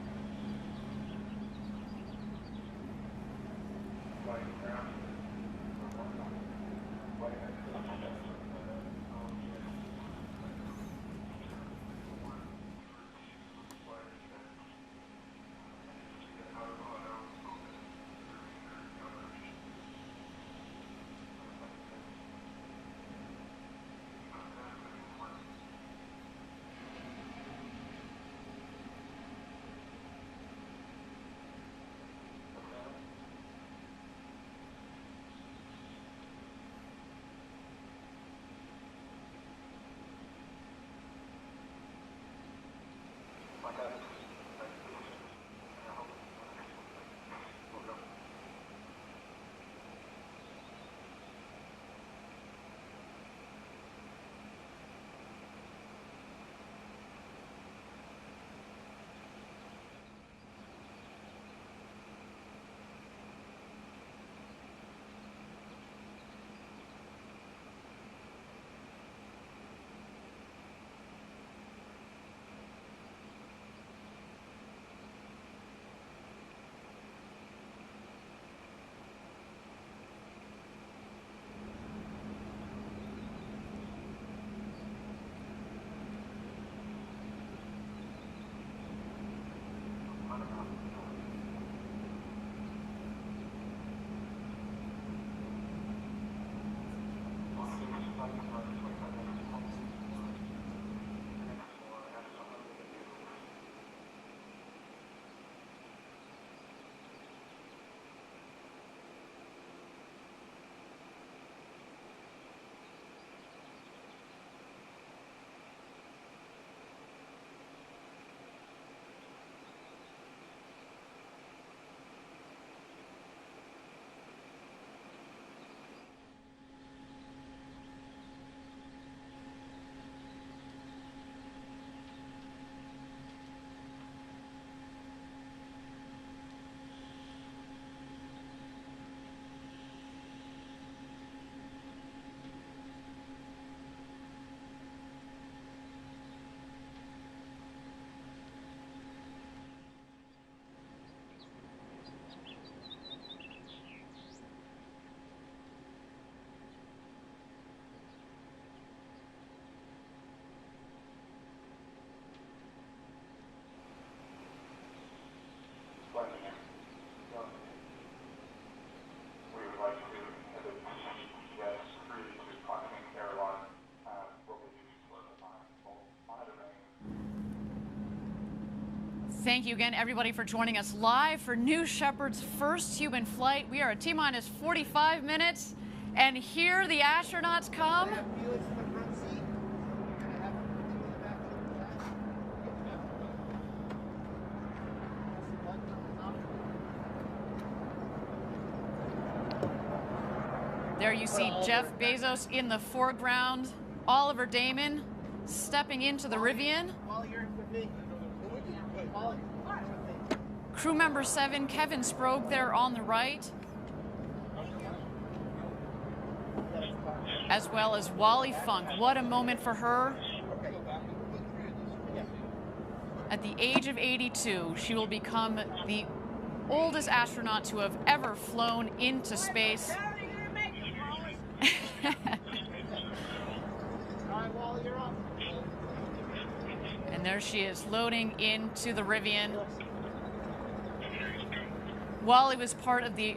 Thank you again, everybody, for joining us live for New Shepard's first human flight. We are at T-minus 45 minutes, and here the astronauts come. There you see Jeff Bezos in the foreground, Oliver Damon stepping into the Rivian. Crew member 7, Kevin Sprague, there on the right. As well as Wally Funk. What a moment for her. At the age of 82, she will become the oldest astronaut to have ever flown into space. And there she is, loading into the Rivian. Wally was part of the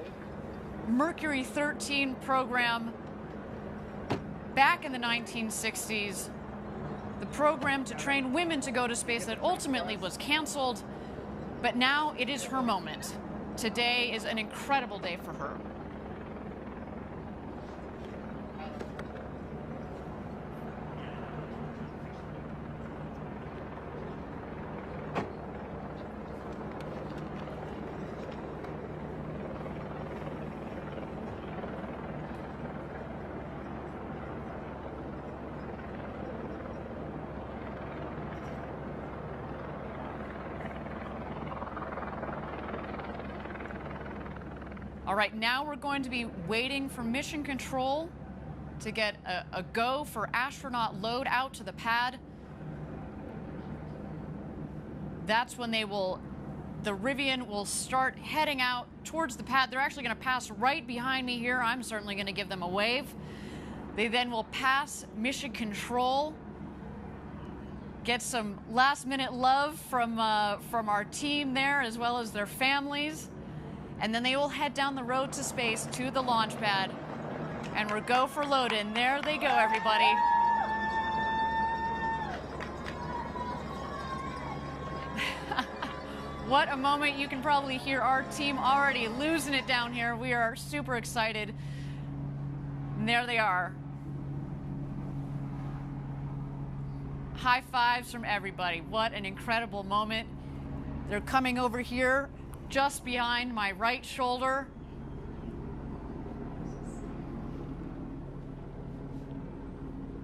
Mercury 13 program back in the 1960s. The program to train women to go to space that ultimately was canceled, but now it is her moment. Today is an incredible day for her. All right, now we're going to be waiting for mission control to get a go for astronaut load out to the pad. That's when the Rivian will start heading out towards the pad. They're actually going to pass right behind me here. I'm certainly going to give them a wave. They then will pass mission control, get some last-minute love from our team there, as well as their families. And then they will head down the road to space to the launch pad. And we'll go for load-in. There they go, everybody. What a moment. You can probably hear our team already losing it down here. We are super excited. And there they are. High fives from everybody. What an incredible moment. They're coming over here just behind my right shoulder.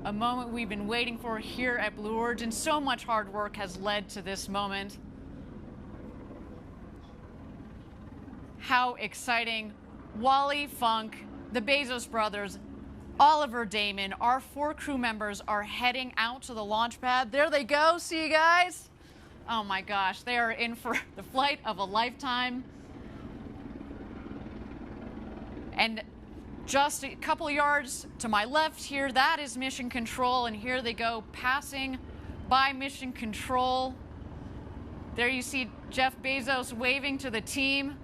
A moment we've been waiting for here at Blue Origin. So much hard work has led to this moment. How exciting. Wally Funk, the Bezos brothers, Oliver Damon, our 4 crew members are heading out to the launch pad. There they go. See you guys. Oh my gosh, they are in for the flight of a lifetime. And just a couple of yards to my left here, that is mission control, and here they go, passing by mission control. There you see Jeff Bezos waving to the team.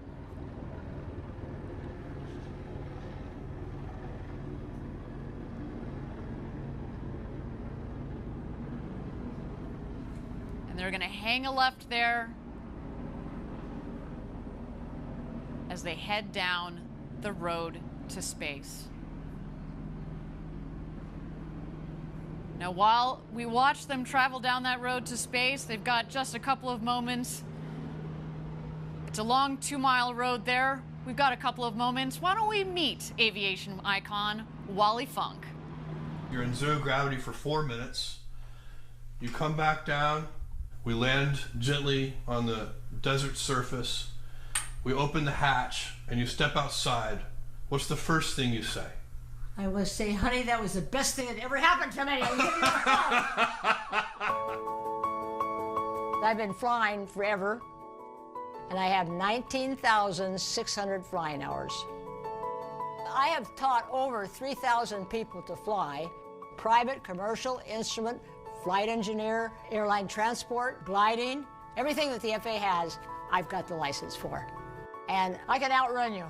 They're going to hang a left there as they head down the road to space. Now, while we watch them travel down that road to space, they've got just a couple of moments. It's a long 2-mile road there. We've got a couple of moments. Why don't we meet aviation icon Wally Funk? You're in zero gravity for 4 minutes. You come back down. We land gently on the desert surface. We open the hatch and you step outside. What's the first thing you say? I will say, honey, that was the best thing that ever happened to me. I've been flying forever, and I have 19,600 flying hours. I have taught over 3,000 people to fly, private, commercial, instrument, flight engineer, airline transport, gliding, everything that the FAA has, I've got the license for. And I can outrun you.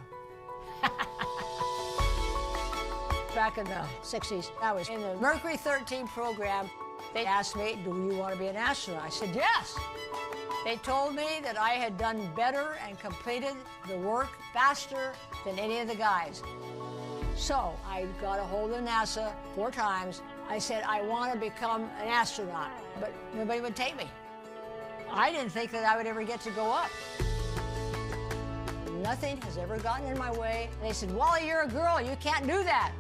Back in the 60s, I was in the Mercury 13 program. They asked me, do you want to be an astronaut? I said, yes. They told me that I had done better and completed the work faster than any of the guys. So I got a hold of NASA 4 times. I said, I want to become an astronaut, but nobody would take me. I didn't think that I would ever get to go up. Nothing has ever gotten in my way. They said, Wally, you're a girl, you can't do that.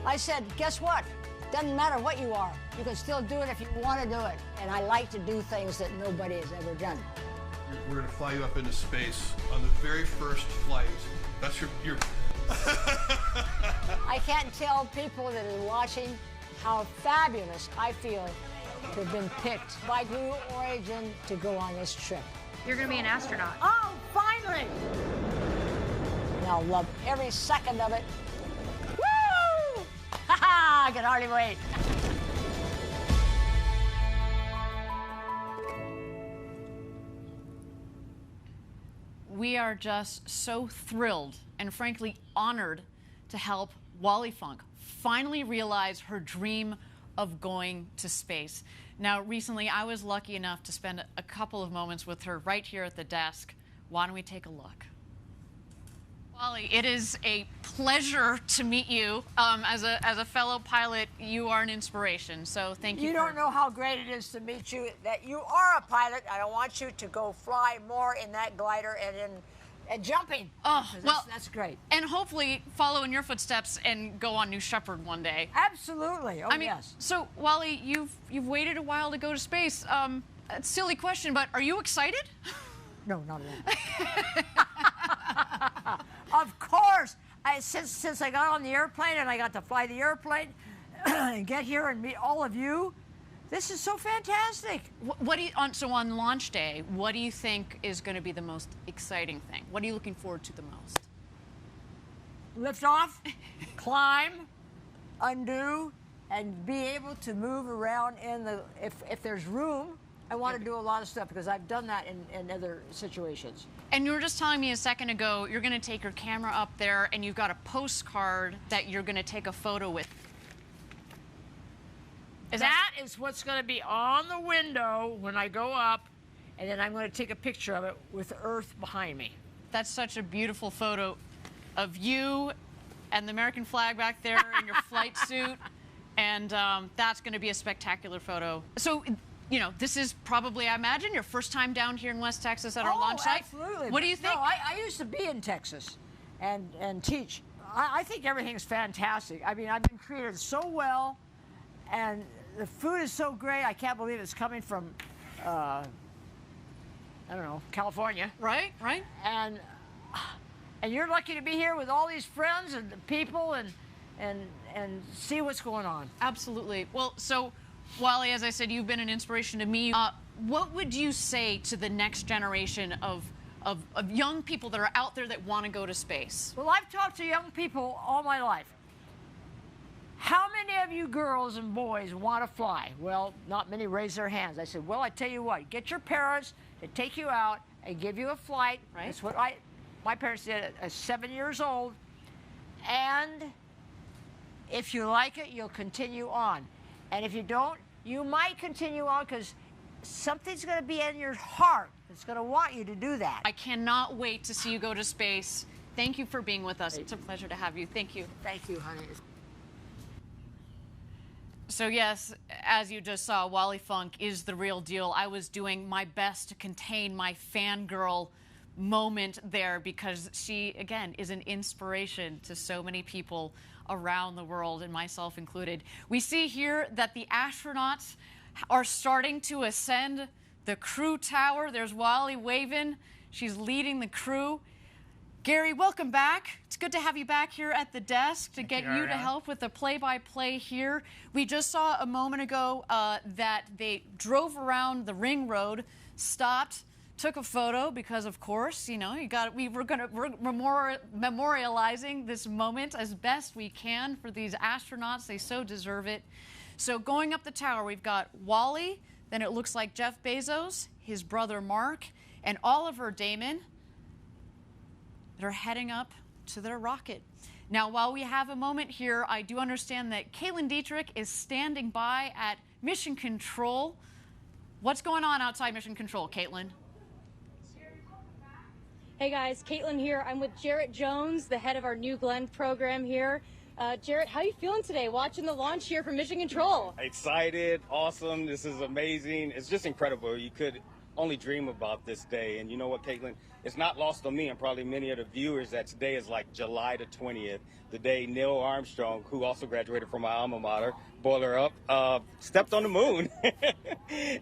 I said, guess what? Doesn't matter what you are. You can still do it if you want to do it. And I like to do things that nobody has ever done. We're going to fly you up into space on the very first flight. That's your I can't tell people that are watching how fabulous I feel to have been picked by Blue Origin to go on this trip. You're going to be an astronaut. Oh, finally! And I'll love every second of it. Woo! Ha ha! I can hardly wait. We are just so thrilled and frankly honored to help Wally Funk finally realize her dream of going to space. Now, recently I was lucky enough to spend a couple of moments with her right here at the desk. Why don't we take a look? Wally, it is a pleasure to meet you. As a fellow pilot, you are an inspiration, so thank you. You don't know how great it is to meet you, that you are a pilot. I want you to go fly more in that glider and jumping. Oh, well, that's great. And hopefully follow in your footsteps and go on New Shepard one day. Absolutely. Oh, I mean, yes. So, Wally, you've waited a while to go to space. A silly question, but are you excited? No, not at all. Of course. Since I got on the airplane and I got to fly the airplane and get here and meet all of you, this is so fantastic. What do you, so on launch day, what do you think is going to be the most exciting thing? What are you looking forward to the most? Liftoff, climb, undo, and be able to move around in the, if there's room. I want to do a lot of stuff because I've done that in other situations. And you were just telling me a second ago, you're going to take your camera up there and you've got a postcard that you're going to take a photo with. That is what's going to be on the window when I go up, and then I'm going to take a picture of it with the Earth behind me. That's such a beautiful photo of you and the American flag back there in your flight suit, and that's going to be a spectacular photo. So, you know, this is probably, I imagine, your first time down here in West Texas at our launch site. Absolutely. What do you think? No, I used to be in Texas and teach. I think everything's fantastic. I mean, I've been treated so well, and the food is so great. I can't believe it's coming from, I don't know, California. Right, right. And you're lucky to be here with all these friends and people and see what's going on. Absolutely. Well, so, Wally, as I said, you've been an inspiration to me. What would you say to the next generation of young people that are out there that want to go to space? Well, I've talked to young people all my life. How many of you girls and boys want to fly? Well, not many raise their hands. I said, well, I tell you what, get your parents to take you out and give you a flight. Right. That's what my parents did at 7 years old. And if you like it, you'll continue on. And if you don't, you might continue on because something's going to be in your heart that's going to want you to do that. I cannot wait to see you go to space. Thank you for being with us. It's a pleasure to have you. Thank you. Thank you, honey. So yes, as you just saw, Wally Funk is the real deal. I was doing my best to contain my fangirl moment there because she, again, is an inspiration to so many people around the world, and myself included. We see here that the astronauts are starting to ascend the crew tower. There's Wally waving. She's leading the crew. Gary, welcome back. It's good to have you back here at the desk to get you to help with the play-by-play here. We just saw a moment ago that they drove around the ring road, stopped, took a photo because, of course, you know, we're memorializing this moment as best we can for these astronauts. They so deserve it. So going up the tower, we've got Wally, then it looks like Jeff Bezos, his brother Mark, and Oliver Damon that are heading up to their rocket. Now, while we have a moment here, I do understand that Caitlin Dietrich is standing by at Mission Control. What's going on outside Mission Control, Caitlin? Hey guys, Caitlin here. I'm with Jarrett Jones, the head of our New Glenn program here. Jarrett, how are you feeling today watching the launch here from Mission Control? Excited, awesome, this is amazing. It's just incredible. You could only dream about this day. And you know what, Caitlin? It's not lost on me and probably many of the viewers that today is like July the 20th, the day Neil Armstrong, who also graduated from my alma mater, Boiler Up, stepped on the moon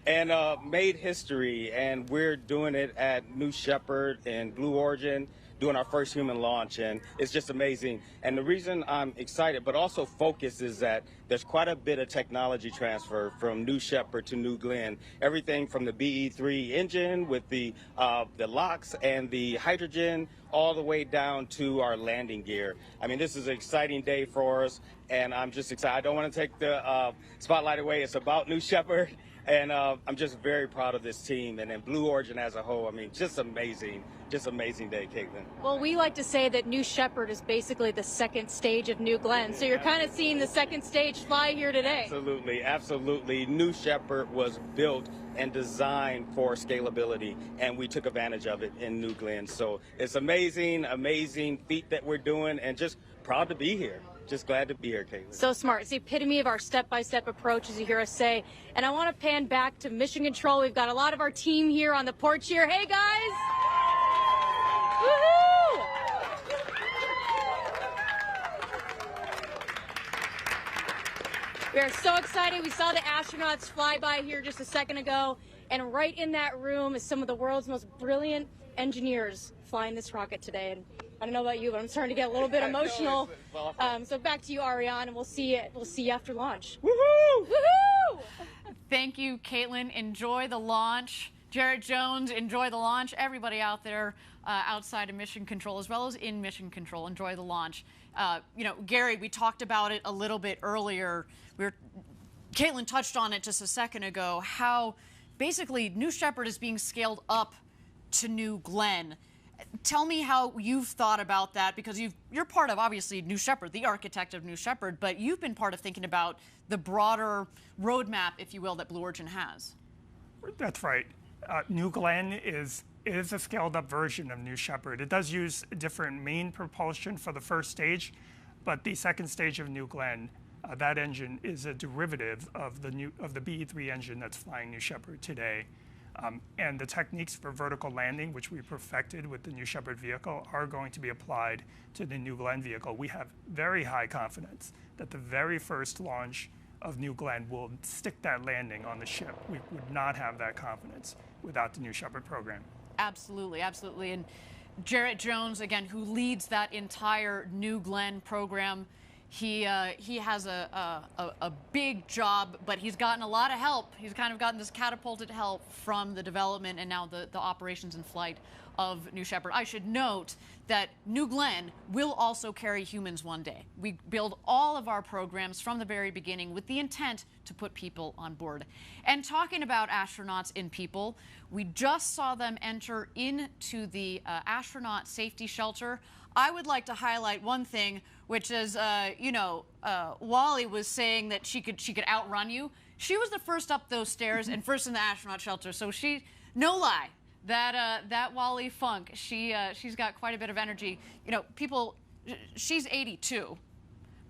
and made history. And we're doing it at New Shepard and Blue Origin, doing our first human launch, and it's just amazing. And the reason I'm excited, but also focused, is that there's quite a bit of technology transfer from New Shepard to New Glenn. Everything from the BE-3 engine with the LOX and the hydrogen, all the way down to our landing gear. I mean, this is an exciting day for us, and I'm just excited. I don't want to take the spotlight away. It's about New Shepard, and I'm just very proud of this team, and then Blue Origin as a whole. I mean, just amazing day, Caitlin. Well, we like to say that New Shepard is basically the second stage of New Glenn, so you're kind of seeing the second stage fly here today. Absolutely, absolutely. New Shepard was built and designed for scalability, and we took advantage of it in New Glenn. So it's amazing feat that we're doing, and just proud to be here. Just glad to be here, Caitlin. So smart. It's the epitome of our step-by-step approach, as you hear us say. And I want to pan back to Mission Control. We've got a lot of our team here on the porch here. Hey, guys! Woohoo! We are so excited. We saw the astronauts fly by here just a second ago. And right in that room is some of the world's most brilliant engineers flying this rocket today. And I don't know about you, but I'm starting to get a little bit emotional. So back to you, Ariane, and we'll see you after launch. Woohoo! Woohoo! Thank you, Caitlin. Enjoy the launch. Jarrett Jones, enjoy the launch. Everybody out there outside of Mission Control, as well as in Mission Control, enjoy the launch. You know, Gary, we talked about it a little bit earlier. Caitlin touched on it just a second ago, how basically New Shepard is being scaled up to New Glenn. Tell me how you've thought about that, because you're part of, obviously, New Shepard, the architect of New Shepard, but you've been part of thinking about the broader roadmap, if you will, that Blue Origin has. That's right. New Glenn is a scaled-up version of New Shepard. It does use different main propulsion for the first stage, but the second stage of New Glenn, that engine is a derivative of the BE-3 engine that's flying New Shepard today. And the techniques for vertical landing, which we perfected with the New Shepard vehicle, are going to be applied to the New Glenn vehicle. We have very high confidence that the very first launch of New Glenn will stick that landing on the ship. We would not have that confidence without the New Shepard program. Absolutely, absolutely. And Jarrett Jones, again, who leads that entire New Glenn program, he has a big job, but he's gotten a lot of help. He's kind of gotten this catapulted help from the development and now the operations and flight of New Shepard. I should note that New Glenn will also carry humans one day. We build all of our programs from the very beginning with the intent to put people on board. And talking about astronauts and people, we just saw them enter into the astronaut safety shelter. I would like to highlight one thing, which is, Wally was saying that she could outrun you. She was the first up those stairs and first in the astronaut shelter. So no lie, that Wally Funk, she's got quite a bit of energy. You know, people, she's 82,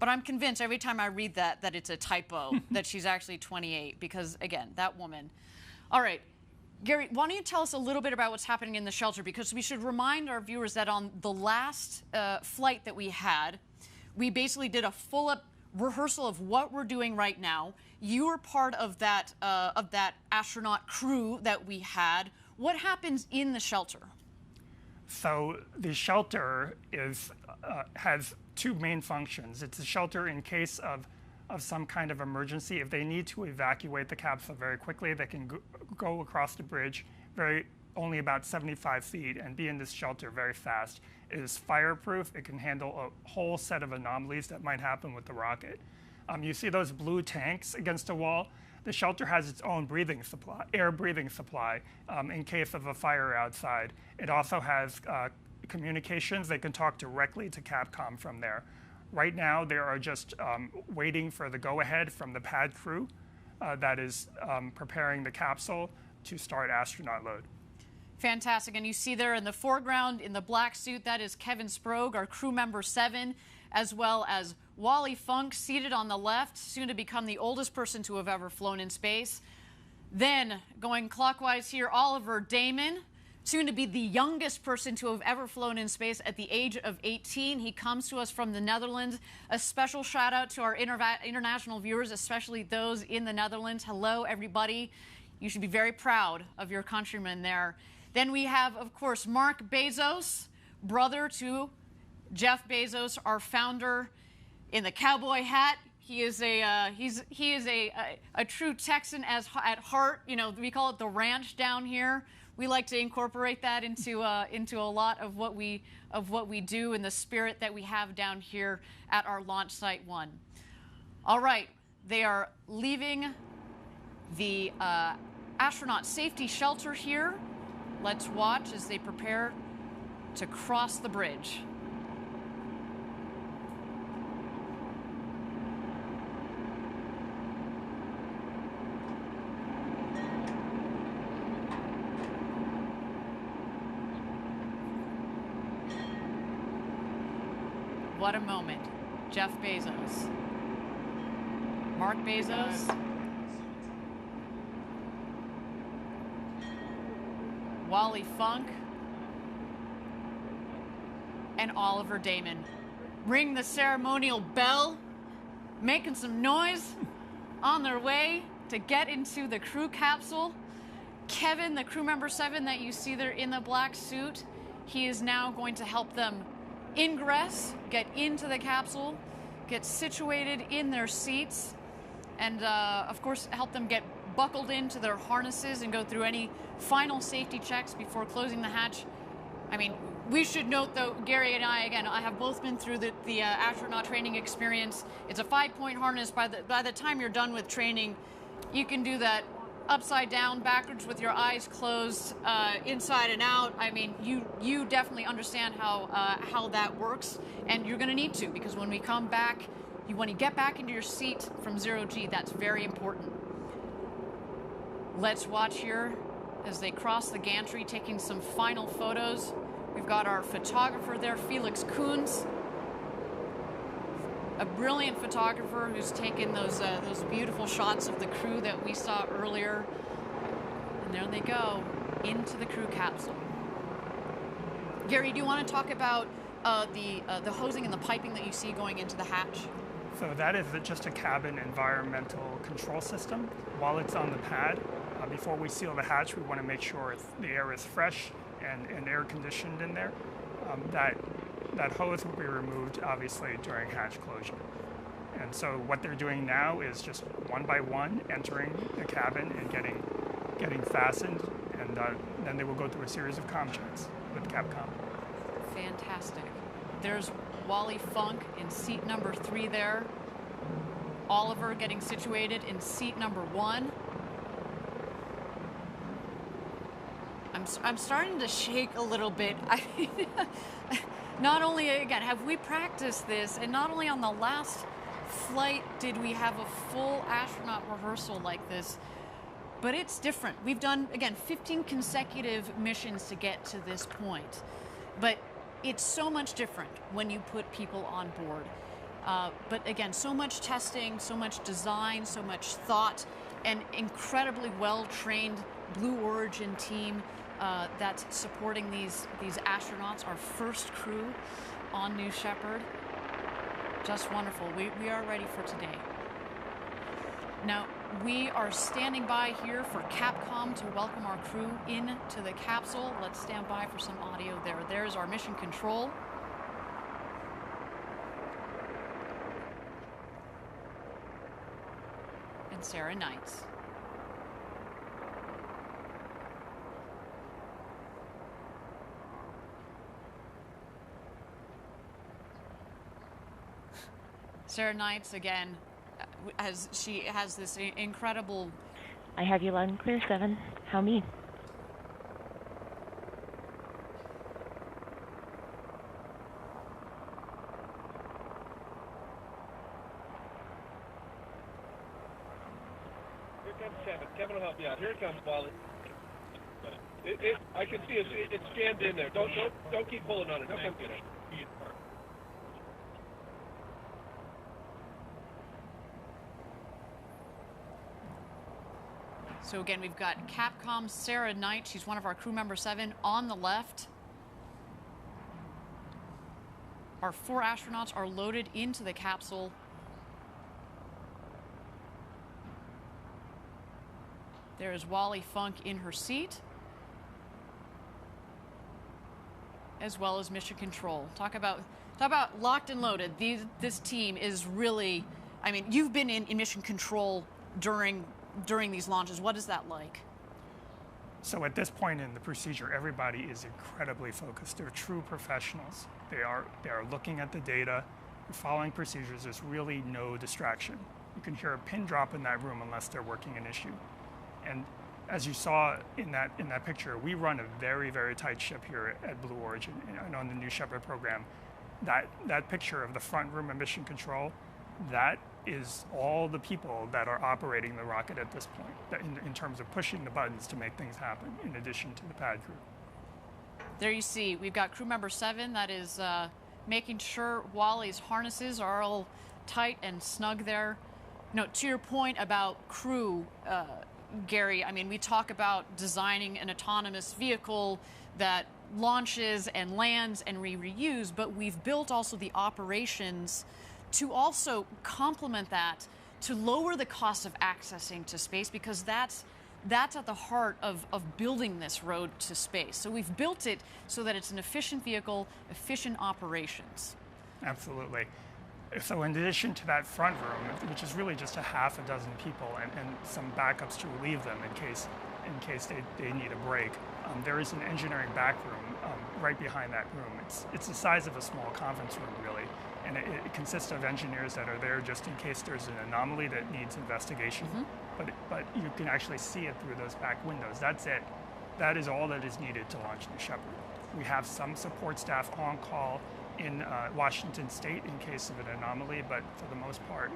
but I'm convinced every time I read that it's a typo, that she's actually 28, because again, that woman. All right. Gary, why don't you tell us a little bit about what's happening in the shelter, because we should remind our viewers that on the last flight that we had, we basically did a full-up rehearsal of what we're doing right now. You were part of that astronaut crew that we had. What happens in the shelter? So the shelter has two main functions. It's a shelter in case of some kind of emergency. If they need to evacuate the capsule very quickly, they can go across the bridge only about 75 feet and be in this shelter very fast. It is fireproof. It can handle a whole set of anomalies that might happen with the rocket. You see those blue tanks against a wall? The shelter has its own air breathing supply in case of a fire outside. It also has communications. They can talk directly to Capcom from there. Right now, they are just waiting for the go-ahead from the pad crew that is preparing the capsule to start astronaut load. Fantastic. And you see there in the foreground in the black suit, that is Kevin Sprague, our crew member 7, as well as Wally Funk seated on the left, soon to become the oldest person to have ever flown in space. Then, going clockwise here, Oliver Damon, soon to be the youngest person to have ever flown in space at the age of 18. He comes to us from the Netherlands. A special shout out to our international viewers, especially those in the Netherlands. Hello, everybody. You should be very proud of your countrymen there. Then we have, of course, Mark Bezos, brother to Jeff Bezos, our founder, in the cowboy hat. He is a true Texan at heart. You know, we call it the ranch down here. We like to incorporate that into a lot of what we do and the spirit that we have down here at our launch site 1. All right, they are leaving the astronaut safety shelter here. Let's watch as they prepare to cross the bridge. What a moment. Jeff Bezos. Mark Bezos. Wally Funk. And Oliver Damon. Ring the ceremonial bell, making some noise on their way to get into the crew capsule. Kevin, the crew member 7 that you see there in the black suit, he is now going to help them ingress, get into the capsule, get situated in their seats, and of course help them get buckled into their harnesses and go through any final safety checks before closing the hatch. I mean, we should note though, Gary and I have both been through the astronaut training experience. It's a 5-point harness. By the time you're done with training, you can do that upside down, backwards with your eyes closed, inside and out. I mean, you definitely understand how that works, and you're going to need to, because when we come back, when you get back into your seat from 0G, that's very important. Let's watch here as they cross the gantry, taking some final photos. We've got our photographer there, Felix Koons, a brilliant photographer who's taken those beautiful shots of the crew that we saw earlier. And there they go, into the crew capsule. Gary, do you want to talk about the hosing and the piping that you see going into the hatch? So that is just a cabin environmental control system. While it's on the pad, before we seal the hatch, we want to make sure the air is fresh and air conditioned in there. That hose will be removed, obviously, during hatch closure. And so what they're doing now is just one by one entering the cabin and getting fastened, and then they will go through a series of comm checks with Capcom. Fantastic. There's Wally Funk in seat number 3 there. Oliver getting situated in seat number 1. I'm starting to shake a little bit. I mean, not only, again, have we practiced this, and not only on the last flight did we have a full astronaut rehearsal like this, but it's different. We've done, again, 15 consecutive missions to get to this point. But it's so much different when you put people on board. But again, so much testing, so much design, so much thought, and incredibly well-trained Blue Origin team that's supporting these astronauts, our first crew on New Shepard. Just wonderful. We are ready for today. Now, we are standing by here for Capcom to welcome our crew into the capsule. Let's stand by for some audio there. There's our mission control. And Sarah Knights. Sarah Knights, again, she has this incredible... I have you loud and clear, 7. How me? Here comes Kevin. Kevin will help you out. Here comes Wally. I can see it's jammed in there. Don't keep pulling on it. Okay. So again, we've got Capcom's Sarah Knight. She's one of our crew member 7 on the left. Our 4 astronauts are loaded into the capsule. There is Wally Funk in her seat, as well as Mission Control. Talk about locked and loaded. This team is really, I mean, you've been in Mission Control during these launches. What is that like? So at this point in the procedure, everybody is incredibly focused. They're true professionals. They are looking at the data, they're following procedures. There's really no distraction. You can hear a pin drop in that room unless they're working an issue. And as you saw in that picture, we run a very, very tight ship here at Blue Origin and on the new Shepard program. That picture of the front room of Mission Control, that is all the people that are operating the rocket at this point, in terms of pushing the buttons to make things happen, in addition to the pad crew. There you see, we've got crew member 7 that is making sure Wally's harnesses are all tight and snug there. You know, to your point about crew, Gary, I mean, we talk about designing an autonomous vehicle that launches and lands and reuse, but we've built also the operations to also complement that, to lower the cost of accessing to space, because that's at the heart of building this road to space. So we've built it so that it's an efficient vehicle, efficient operations. Absolutely. So in addition to that front room, which is really just a half a dozen people and some backups to relieve them in case they need a break, there is an engineering back room right behind that room. It's the size of a small conference room, really. And it consists of engineers that are there just in case there's an anomaly that needs investigation. Mm-hmm. But you can actually see it through those back windows. That's it. That is all that is needed to launch New Shepard. We have some support staff on call in Washington State in case of an anomaly, but for the most part,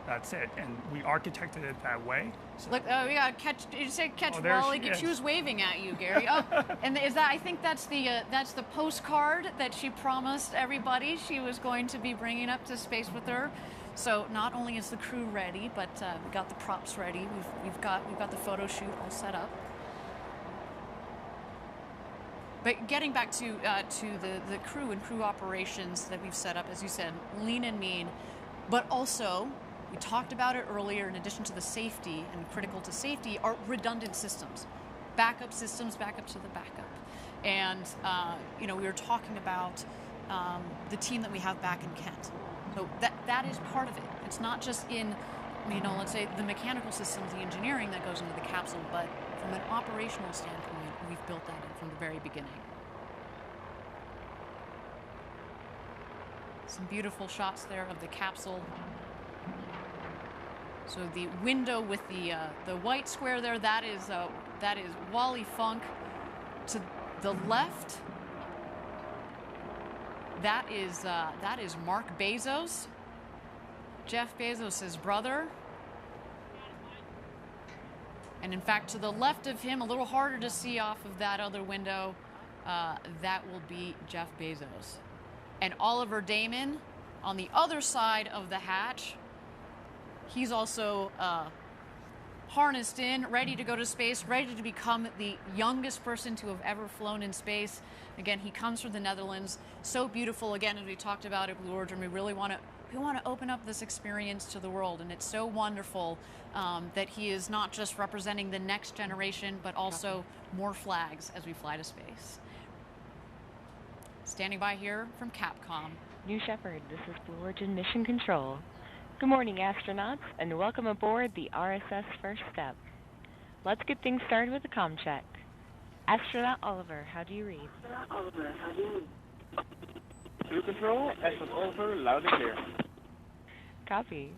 that's it. And we architected it that way. So look, we got catch. You say catch Wally. She was waving at you, Gary. Oh, and is that? I think that's the postcard that she promised everybody she was going to be bringing up to space with her. So not only is the crew ready, but we got the props ready. We've got the photo shoot all set up. But getting back to the crew and crew operations that we've set up, as you said, lean and mean, but also, we talked about it earlier, in addition to the safety and critical to safety are redundant systems, backup systems, backup to the backup. And, you know, we were talking about the team that we have back in Kent. So that is part of it. It's not just in, you know, let's say the mechanical systems, the engineering that goes into the capsule, but from an operational standpoint, we've built that in from the very beginning. Some beautiful shots there of the capsule. So the window with the white square there, that is Wally Funk. To the left, that is Mark Bezos, Jeff Bezos' brother. And in fact, to the left of him, a little harder to see off of that other window, that will be Jeff Bezos. And Oliver Damon on the other side of the hatch, he's also harnessed in, ready to go to space, ready to become the youngest person to have ever flown in space. Again, he comes from the Netherlands. So beautiful. Again, as we talked about at Blue Origin, we really want to open up this experience to the world, and it's so wonderful that he is not just representing the next generation, but also more flags as we fly to space. Standing by here from Capcom. New Shepard, this is Blue Origin Mission Control. Good morning, astronauts, and welcome aboard the RSS First Step. Let's get things started with a comm check. Astronaut Oliver, how do you read? Oliver, how do you read? Blue Control, Astronaut Oliver, loud and clear. Copy.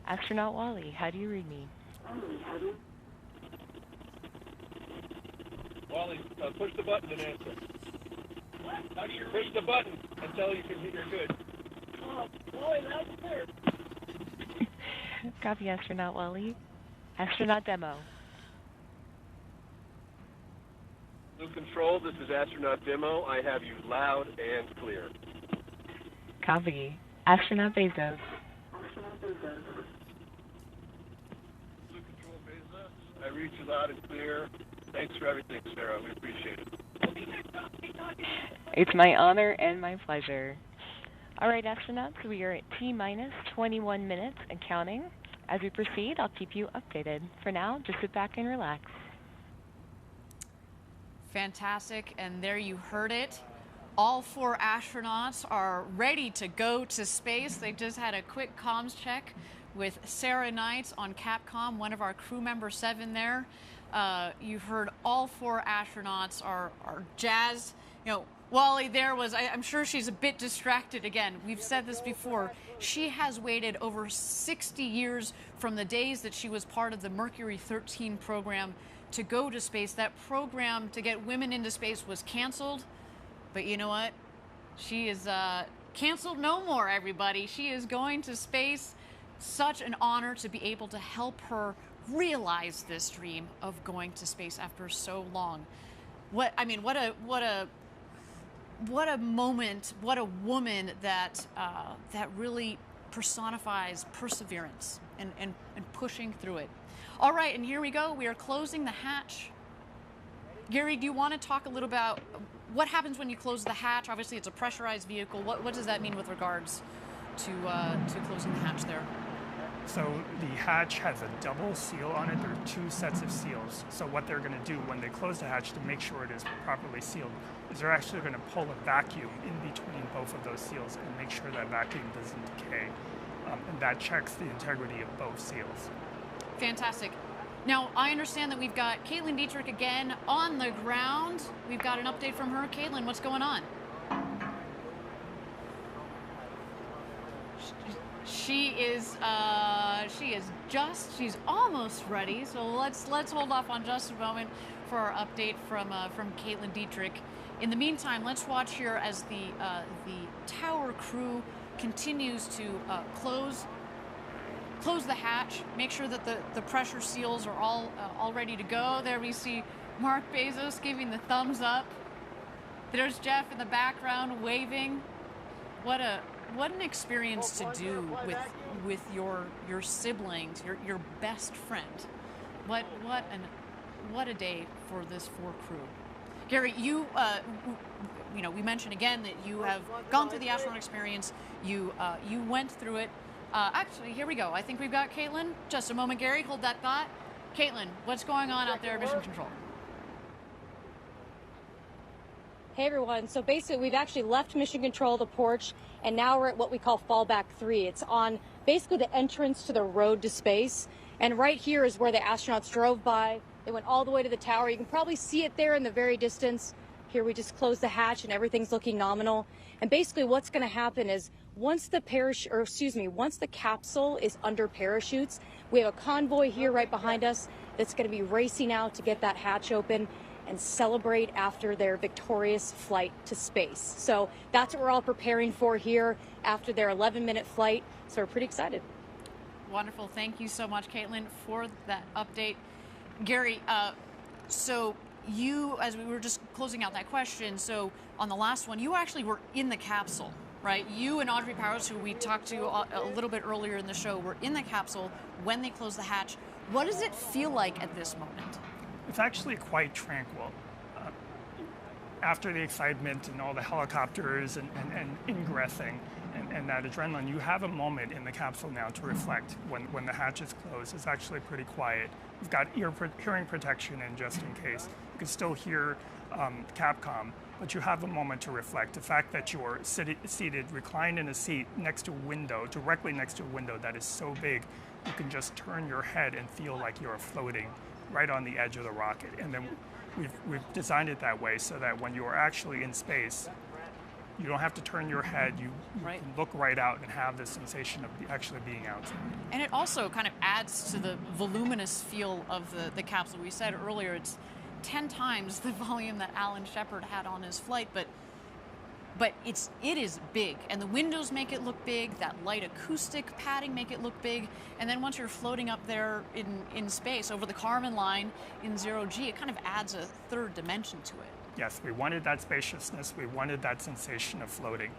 Astronaut Wally, how do you read me? Wally, push the button and answer. Push the button until you can hear you're good. Oh, boy, that's clear. Copy, Astronaut Wally. Astronaut Demo. Blue Control, this is Astronaut Demo. I have you loud and clear. Copy. Astronaut Bezos. Blue Control, Bezos. I read you loud and clear. Thanks for everything, Sarah. We appreciate it. It's my honor and my pleasure. All right, astronauts, we are at T-minus 21 minutes and counting. As we proceed, I'll keep you updated. For now, just sit back and relax. Fantastic, and there you heard it. All 4 astronauts are ready to go to space. They just had a quick comms check with Sarah Knight on Capcom, one of our crew member 7 there. You heard all 4 astronauts are jazzed. You know, Wally there was, I'm sure she's a bit distracted again. We've said this before. She has waited over 60 years from the days that she was part of the Mercury 13 program to go to space. That program to get women into space was canceled. But you know what? She is canceled no more, everybody. She is going to space. Such an honor to be able to help her realize this dream of going to space after so long. What a moment, what a woman that really personifies perseverance and pushing through it. All right, and here we go. We are closing the hatch. Gary, do you want to talk a little about what happens when you close the hatch? Obviously, it's a pressurized vehicle. What does that mean with regards to closing the hatch there? So the hatch has a double seal on it. There are 2 sets of seals. So what they're going to do when they close the hatch to make sure it is properly sealed is they're actually going to pull a vacuum in between both of those seals and make sure that vacuum doesn't decay. And that checks the integrity of both seals. Fantastic. Now, I understand that we've got Caitlin Dietrich again on the ground. We've got an update from her. Caitlin, what's going on? She's almost ready. So let's hold off on just a moment for our update from Caitlin Dietrich. In the meantime, let's watch here as the tower crew continues to close the hatch, make sure that the pressure seals are all ready to go. There we see Mark Bezos giving the thumbs up. There's Jeff in the background waving. What an experience to do with your siblings, your best friend. What a day for this 4 crew. Gary, you we mentioned again that you have gone through the astronaut experience. You went through it. Actually, here we go. I think we've got Caitlin. Just a moment, Gary. Hold that thought. Caitlin, what's going on out there at Mission Control? Hey everyone, so basically we've actually left Mission Control, the porch, and now we're at what we call Fallback 3. It's on basically the entrance to the road to space, and right here is where the astronauts drove by. They went all the way to the tower. You can probably see it there in the very distance. Here we just closed the hatch and everything's looking nominal. And basically what's going to happen is once the capsule is under parachutes, we have a convoy here right behind us that's going to be racing out to get that hatch open and celebrate after their victorious flight to space. So that's what we're all preparing for here after their 11-minute flight. So we're pretty excited. Wonderful. Thank you so much, Caitlin, for that update. Gary, so you, as we were just closing out that question, so on the last one, you actually were in the capsule, right? You and Audrey Powers, who we talked to a little bit earlier in the show, were in the capsule when they closed the hatch. What does it feel like at this moment? It's actually quite tranquil. After the excitement and all the helicopters and ingressing and that adrenaline, you have a moment in the capsule now to reflect when the hatch is closed. It's actually pretty quiet. You've got hearing protection in just in case. You can still hear Capcom, but you have a moment to reflect. The fact that you're seated, reclined in a seat next to a window, directly next to a window that is so big, you can just turn your head and feel like you're floating right on the edge of the rocket. And then we've designed it that way so that when you are actually in space, you don't have to turn your head. You can look right out and have the sensation of actually being outside. And it also kind of adds to the voluminous feel of the capsule. We said earlier it's 10 times the volume that Alan Shepard had on his flight, but but it is big, and the windows make it look big, that light acoustic padding make it look big, and then once you're floating up there in space over the Kármán line in 0G, it kind of adds a third dimension to it. Yes, we wanted that spaciousness, we wanted that sensation of floating.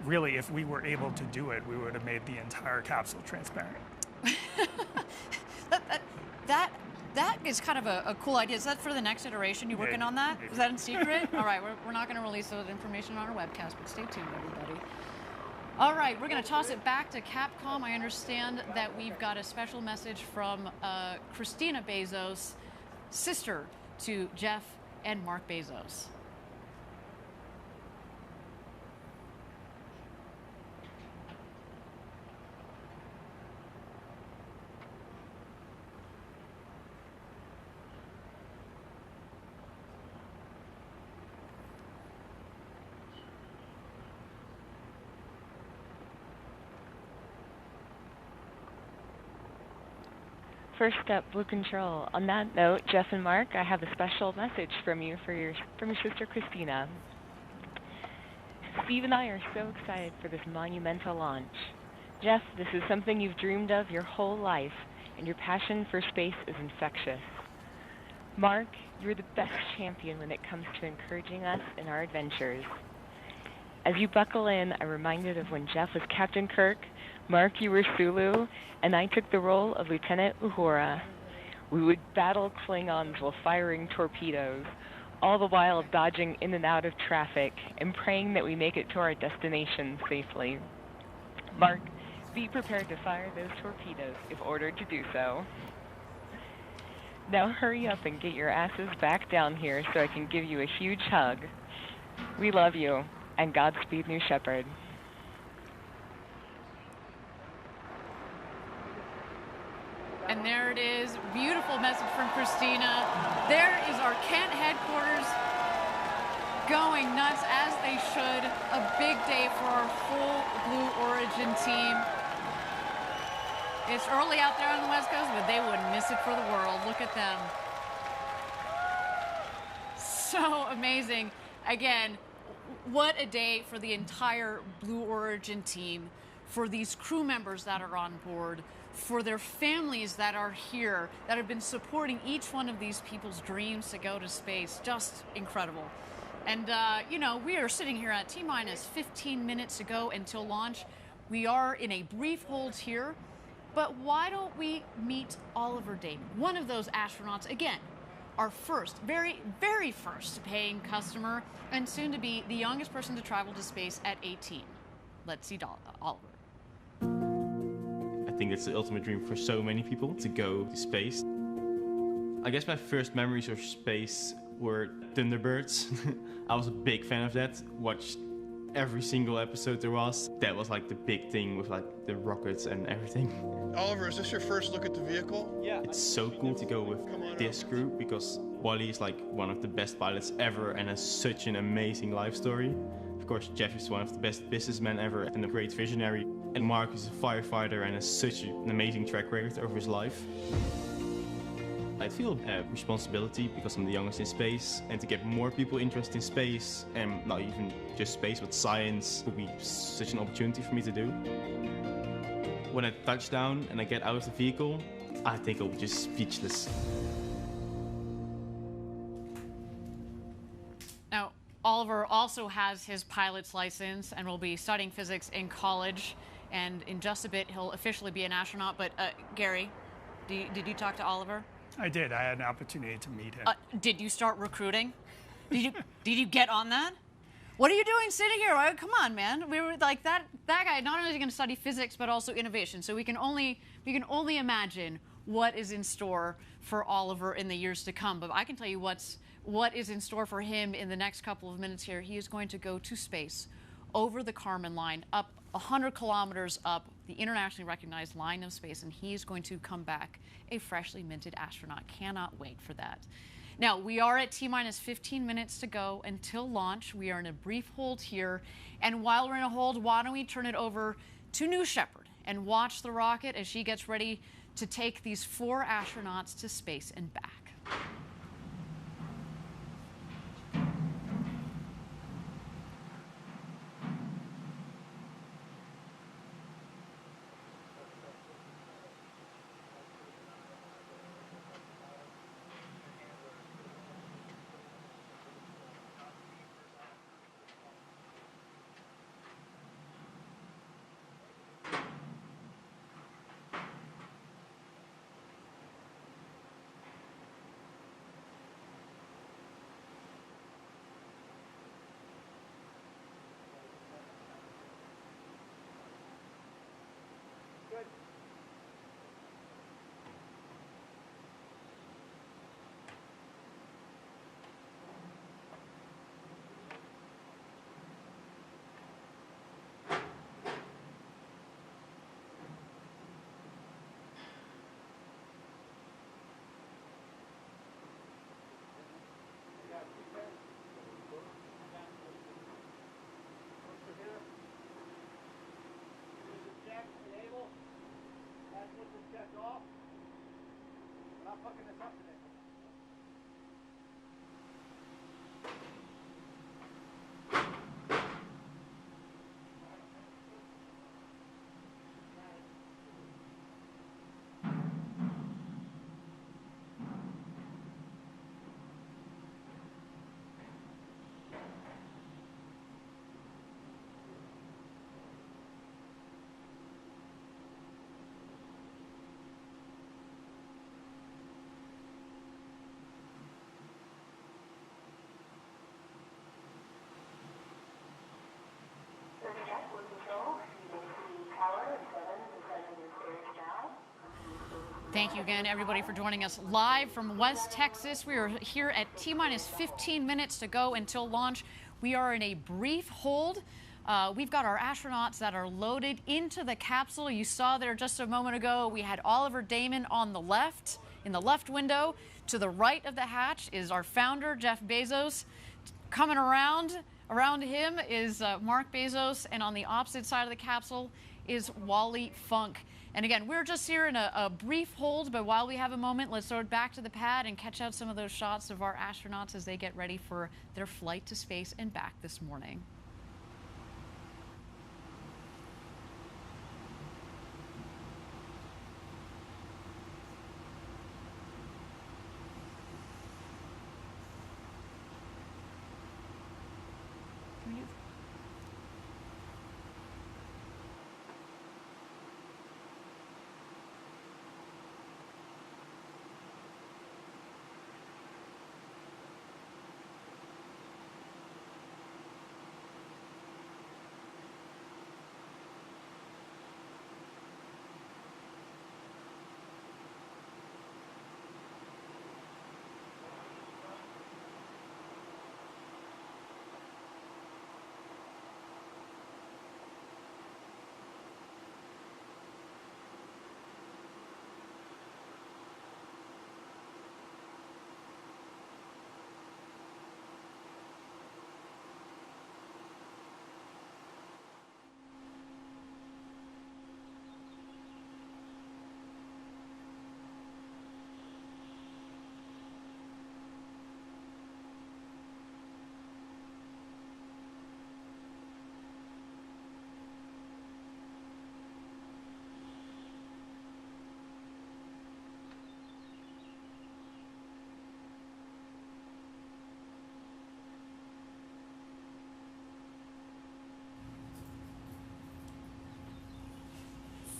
Really, if we were able to do it, we would have made the entire capsule transparent. That is kind of a cool idea. Is that for the next iteration? You working on that? Is that in secret? All right, we're not going to release that information on our webcast, but stay tuned, everybody. All right, we're going to toss it back to Capcom. I understand that we've got a special message from Christina Bezos, sister to Jeff and Mark Bezos. First up, Blue Control. On that note, Jeff and Mark, I have a special message from you from your sister Christina. Steve and I are so excited for this monumental launch. Jeff, this is something you've dreamed of your whole life, and your passion for space is infectious. Mark, you're the best champion when it comes to encouraging us in our adventures. As you buckle in, I'm reminded of when Jeff was Captain Kirk, Mark, you were Sulu, and I took the role of Lieutenant Uhura. We would battle Klingons while firing torpedoes, all the while dodging in and out of traffic and praying that we make it to our destination safely. Mark, be prepared to fire those torpedoes if ordered to do so. Now hurry up and get your asses back down here so I can give you a huge hug. We love you, and Godspeed, New Shepard. And there it is, beautiful message from Christina. There is our Kent headquarters going nuts as they should. A big day for our full Blue Origin team. It's early out there on the West Coast, but they wouldn't miss it for the world. Look at them. So amazing. Again, what a day for the entire Blue Origin team, for these crew members that are on board, for their families that are here, that have been supporting each one of these people's dreams to go to space. Just incredible. And, you know, we are sitting here at T-minus 15 minutes to go until launch. We are in a brief hold here, but why don't we meet Oliver Dayton, one of those astronauts, again, our first, very, very first paying customer, and soon to be the youngest person to travel to space at 18. Let's see Oliver. I think it's the ultimate dream for so many people to go to space. I guess my first memories of space were Thunderbirds. I was a big fan of that. Watched every single episode there was. That was like the big thing with like the rockets and everything. Oliver, is this your first look at the vehicle? Yeah. It's so cool to go with this group because Wally is like one of the best pilots ever and has such an amazing life story. Of course, Jeff is one of the best businessmen ever and a great visionary. And Mark is a firefighter and has such an amazing track record over his life. I feel a responsibility because I'm the youngest in space, and to get more people interested in space, and not even just space, but science, would be such an opportunity for me to do. When I touch down and I get out of the vehicle, I think I'll be just speechless. Now, Oliver also has his pilot's license and will be studying physics in college. And in just a bit, he'll officially be an astronaut. But Gary, did you talk to Oliver? I did. I had an opportunity to meet him. Did you start recruiting? Did you get on that? What are you doing sitting here? Come on, man. We were like that guy. Not only is he going to study physics, but also innovation. So we can only imagine what is in store for Oliver in the years to come. But I can tell you what is in store for him in the next couple of minutes here. He is going to go to space over the Kármán line, up 100 kilometers up the internationally recognized line of space, and he's going to come back a freshly minted astronaut. Cannot wait for that. Now, we are at T-minus 15 minutes to go until launch. We are in a brief hold here, and while we're in a hold, why don't we turn it over to New Shepard and watch the rocket as she gets ready to take these 4 astronauts to space and back. Thank you again, everybody, for joining us live from West Texas. We are here at T-minus 15 minutes to go until launch. We are in a brief hold. We've got our astronauts that are loaded into the capsule. You saw there just a moment ago, we had Oliver Damon on the left, in the left window. To the right of the hatch is our founder, Jeff Bezos. Coming around him is Mark Bezos, and on the opposite side of the capsule is Wally Funk. And again, we're just here in a brief hold, but while we have a moment, let's throw it back to the pad and catch out some of those shots of our astronauts as they get ready for their flight to space and back this morning.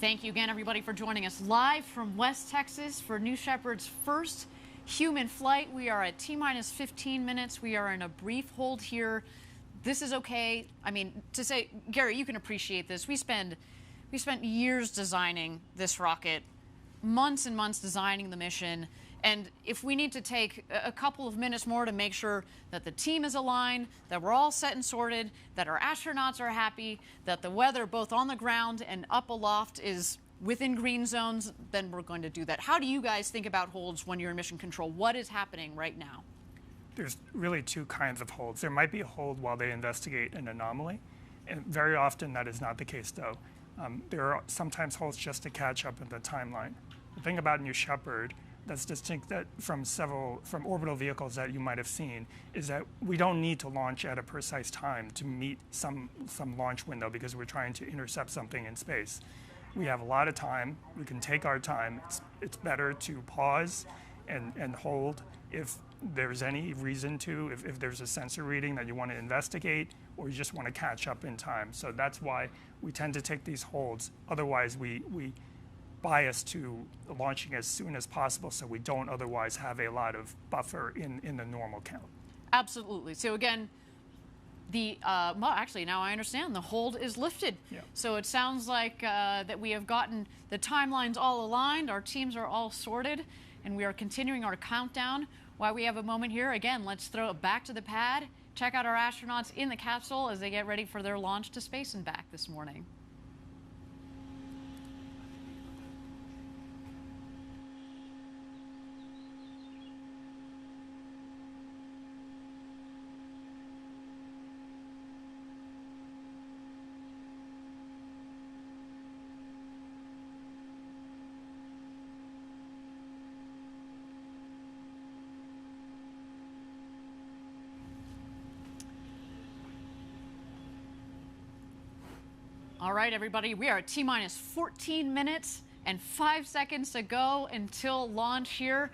Thank you again, everybody, for joining us live from West Texas for New Shepard's first human flight. We are at T-minus 15 minutes. We are in a brief hold here. This is okay. I mean, to say, Gary, you can appreciate this. We spent years designing this rocket, months and months designing the mission. And if we need to take a couple of minutes more to make sure that the team is aligned, that we're all set and sorted, that our astronauts are happy, that the weather both on the ground and up aloft is within green zones, then we're going to do that. How do you guys think about holds when you're in mission control? What is happening right now? There's really two kinds of holds. There might be a hold while they investigate an anomaly, and very often that is not the case, though. There are sometimes holds just to catch up in the timeline. The thing about New Shepard that's distinct from orbital vehicles that you might have seen is that we don't need to launch at a precise time to meet some launch window because we're trying to intercept something in space. We have a lot of time. We can take our time. It's better to pause and hold if there's any reason to, if there's a sensor reading that you want to investigate or you just want to catch up in time. So that's why we tend to take these holds. Otherwise, we bias to launching as soon as possible so we don't otherwise have a lot of buffer in the normal count. Absolutely. So again, well, actually, now I understand. The hold is lifted. Yeah. So it sounds like that we have gotten the timelines all aligned, our teams are all sorted, and we are continuing our countdown. While we have a moment here, again, let's throw it back to the pad, check out our astronauts in the capsule as they get ready for their launch to space and back this morning. All right, everybody, we are at T-minus 14 minutes and 5 seconds to go until launch here.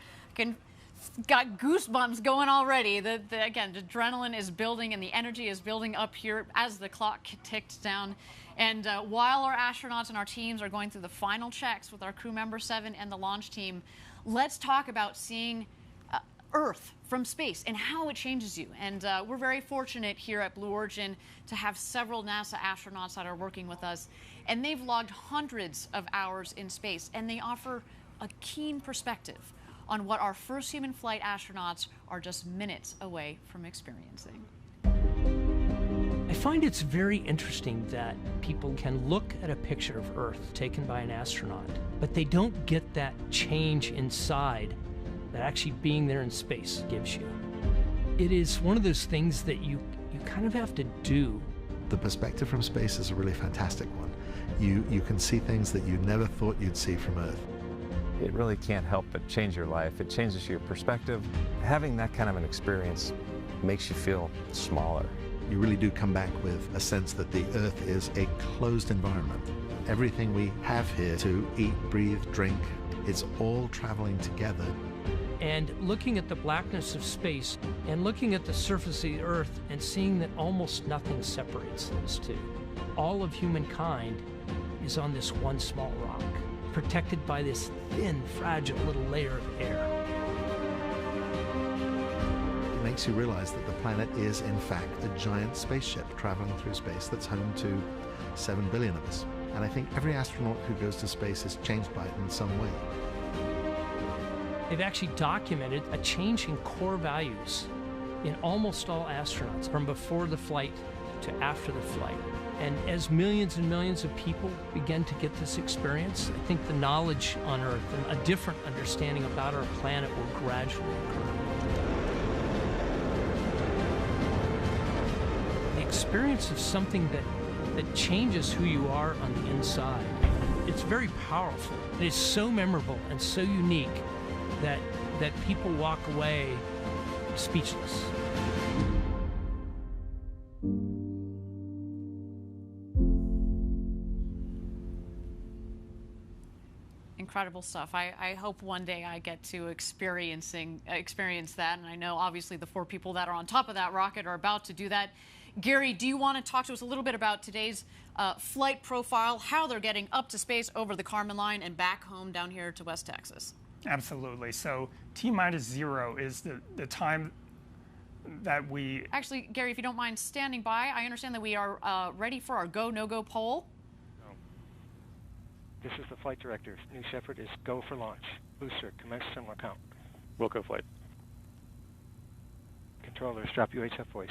Got goosebumps going already. Again, the adrenaline is building and the energy is building up here as the clock ticks down. And while our astronauts and our teams are going through the final checks with our crew member 7 and the launch team, let's talk about seeing Earth from space and how it changes you. And we're very fortunate here at Blue Origin to have several NASA astronauts that are working with us. And they've logged hundreds of hours in space, and they offer a keen perspective on what our first human flight astronauts are just minutes away from experiencing. I find it's very interesting that people can look at a picture of Earth taken by an astronaut, but they don't get that change inside that actually being there in space gives you. It is one of those things that you kind of have to do. The perspective from space is a really fantastic one. You can see things that you never thought you'd see from Earth. It really can't help but change your life. It changes your perspective. Having that kind of an experience makes you feel smaller. You really do come back with a sense that the Earth is a closed environment. Everything we have here to eat, breathe, drink, it's all traveling together. And looking at the blackness of space and looking at the surface of the Earth and seeing that almost nothing separates those two. All of humankind is on this one small rock, protected by this thin, fragile little layer of air. It makes you realize that the planet is, in fact, a giant spaceship traveling through space that's home to 7 billion of us. And I think every astronaut who goes to space is changed by it in some way. They've actually documented a change in core values in almost all astronauts from before the flight to after the flight. And as millions and millions of people begin to get this experience, I think the knowledge on Earth and a different understanding about our planet will gradually occur. The experience of something that changes who you are on the inside, it's very powerful. It is so memorable and so unique that people walk away speechless. Incredible stuff. I hope one day I get to experience that, and I know obviously the 4 people that are on top of that rocket are about to do that. Gary, do you want to talk to us a little bit about today's flight profile, how they're getting up to space over the Kármán line and back home down here to West Texas? Absolutely. So T-minus 0 is the time that we... Actually, Gary, if you don't mind standing by, I understand that we are ready for our go, no-go poll. No. This is the flight director. New Shepard is go for launch. Booster, commence similar count. Wilco flight. Controllers, drop UHF voice.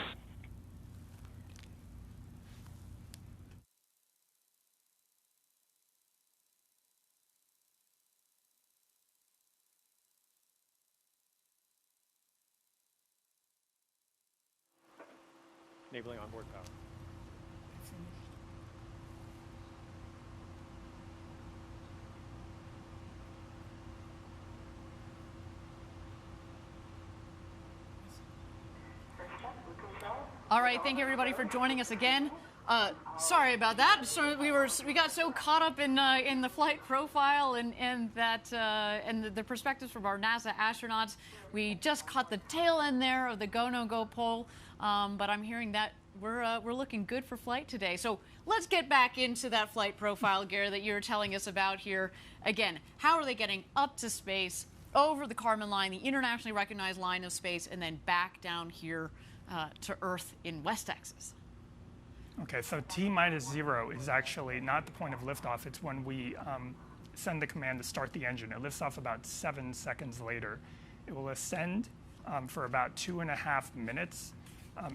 Enabling onboard power. All right, thank you everybody for joining us again. Sorry about that. So we got so caught up in the flight profile and the perspectives from our NASA astronauts. We just caught the tail end there of the go no go poll. But I'm hearing that we're looking good for flight today. So let's get back into that flight profile, Gary, that you're telling us about here. Again, how are they getting up to space, over the Kármán line, the internationally recognized line of space, and then back down here to Earth in West Texas? Okay, so T-minus 0 is actually not the point of liftoff. It's when we send the command to start the engine. It lifts off about 7 seconds later. It will ascend for about 2.5 minutes.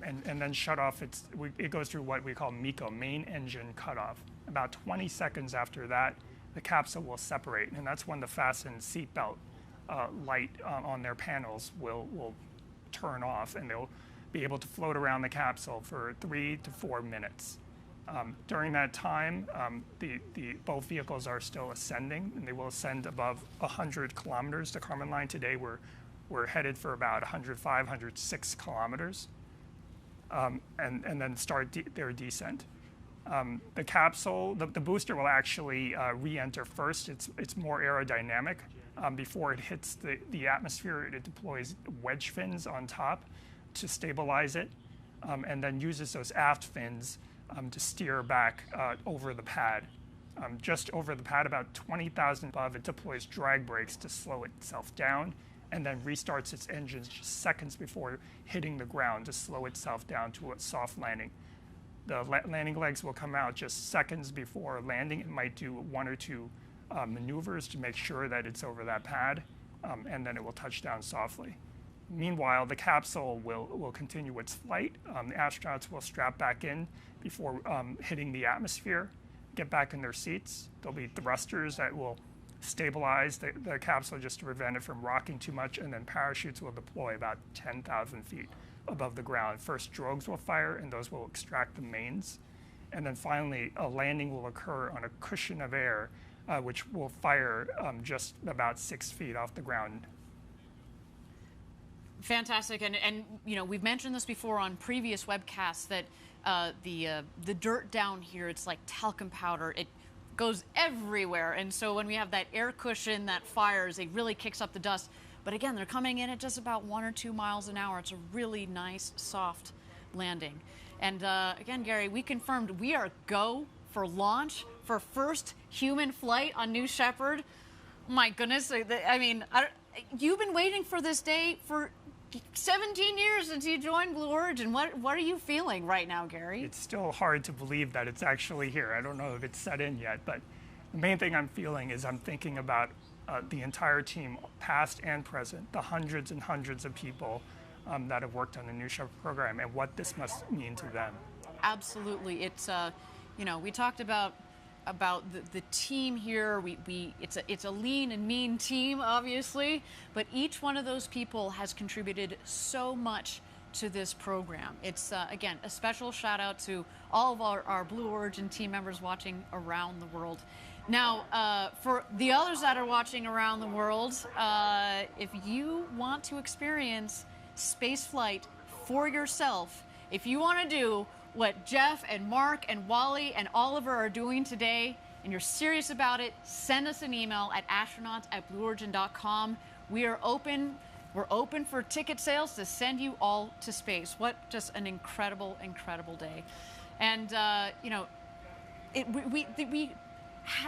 And then shut off. It goes through what we call MECO, main engine cutoff. About 20 seconds after that, the capsule will separate, and that's when the fasten seatbelt light on their panels will turn off, and they'll be able to float around the capsule for 3 to 4 minutes. During that time, both vehicles are still ascending, and they will ascend above 100 kilometers. The Kármán line today, we're headed for about 105, 106 kilometers. And then start their descent. The capsule, the booster will actually re-enter first. It's more aerodynamic. Before it hits the atmosphere, it deploys wedge fins on top to stabilize it, and then uses those aft fins to steer back over the pad. Just over the pad, about 20,000 above, it deploys drag brakes to slow itself down, and then restarts its engines just seconds before hitting the ground to slow itself down to a soft landing. The landing legs will come out just seconds before landing. It might do 1 or 2 maneuvers to make sure that it's over that pad, and then it will touch down softly. Meanwhile, the capsule will continue its flight. The astronauts will strap back in before hitting the atmosphere, get back in their seats. There'll be thrusters that will stabilize the capsule just to prevent it from rocking too much, and then parachutes will deploy about 10,000 feet above the ground. First drogues will fire, and those will extract the mains. And then finally, a landing will occur on a cushion of air, which will fire just about 6 feet off the ground. Fantastic, and you know, we've mentioned this before on previous webcasts that the dirt down here, it's like talcum powder. It goes everywhere, and so when we have that air cushion that fires, it really kicks up the dust. But again, they're coming in at just about 1 or 2 miles an hour. It's a really nice, soft landing. And again, Gary, we confirmed we are go for launch for first human flight on New Shepard. My goodness, I mean, you've been waiting for this day for 17 years since you joined Blue Origin. What are you feeling right now, Gary? It's still hard to believe that it's actually here. I don't know if it's set in yet, but the main thing I'm feeling is I'm thinking about the entire team, past and present, the hundreds and hundreds of people that have worked on the New Shepard program, and what this must mean to them. Absolutely. It's, you know, we talked about the team here. It's a lean and mean team, obviously, but each one of those people has contributed so much to this program. It's, again, a special shout out to all of our Blue Origin team members watching around the world. Now, for the others that are watching around the world, if you want to experience spaceflight for yourself, if you want to do what Jeff and Mark and Wally and Oliver are doing today, and you're serious about it, send us an email at astronauts@blueorigin.com. We're open for ticket sales to send you all to space. What just an incredible, incredible day. And, you know,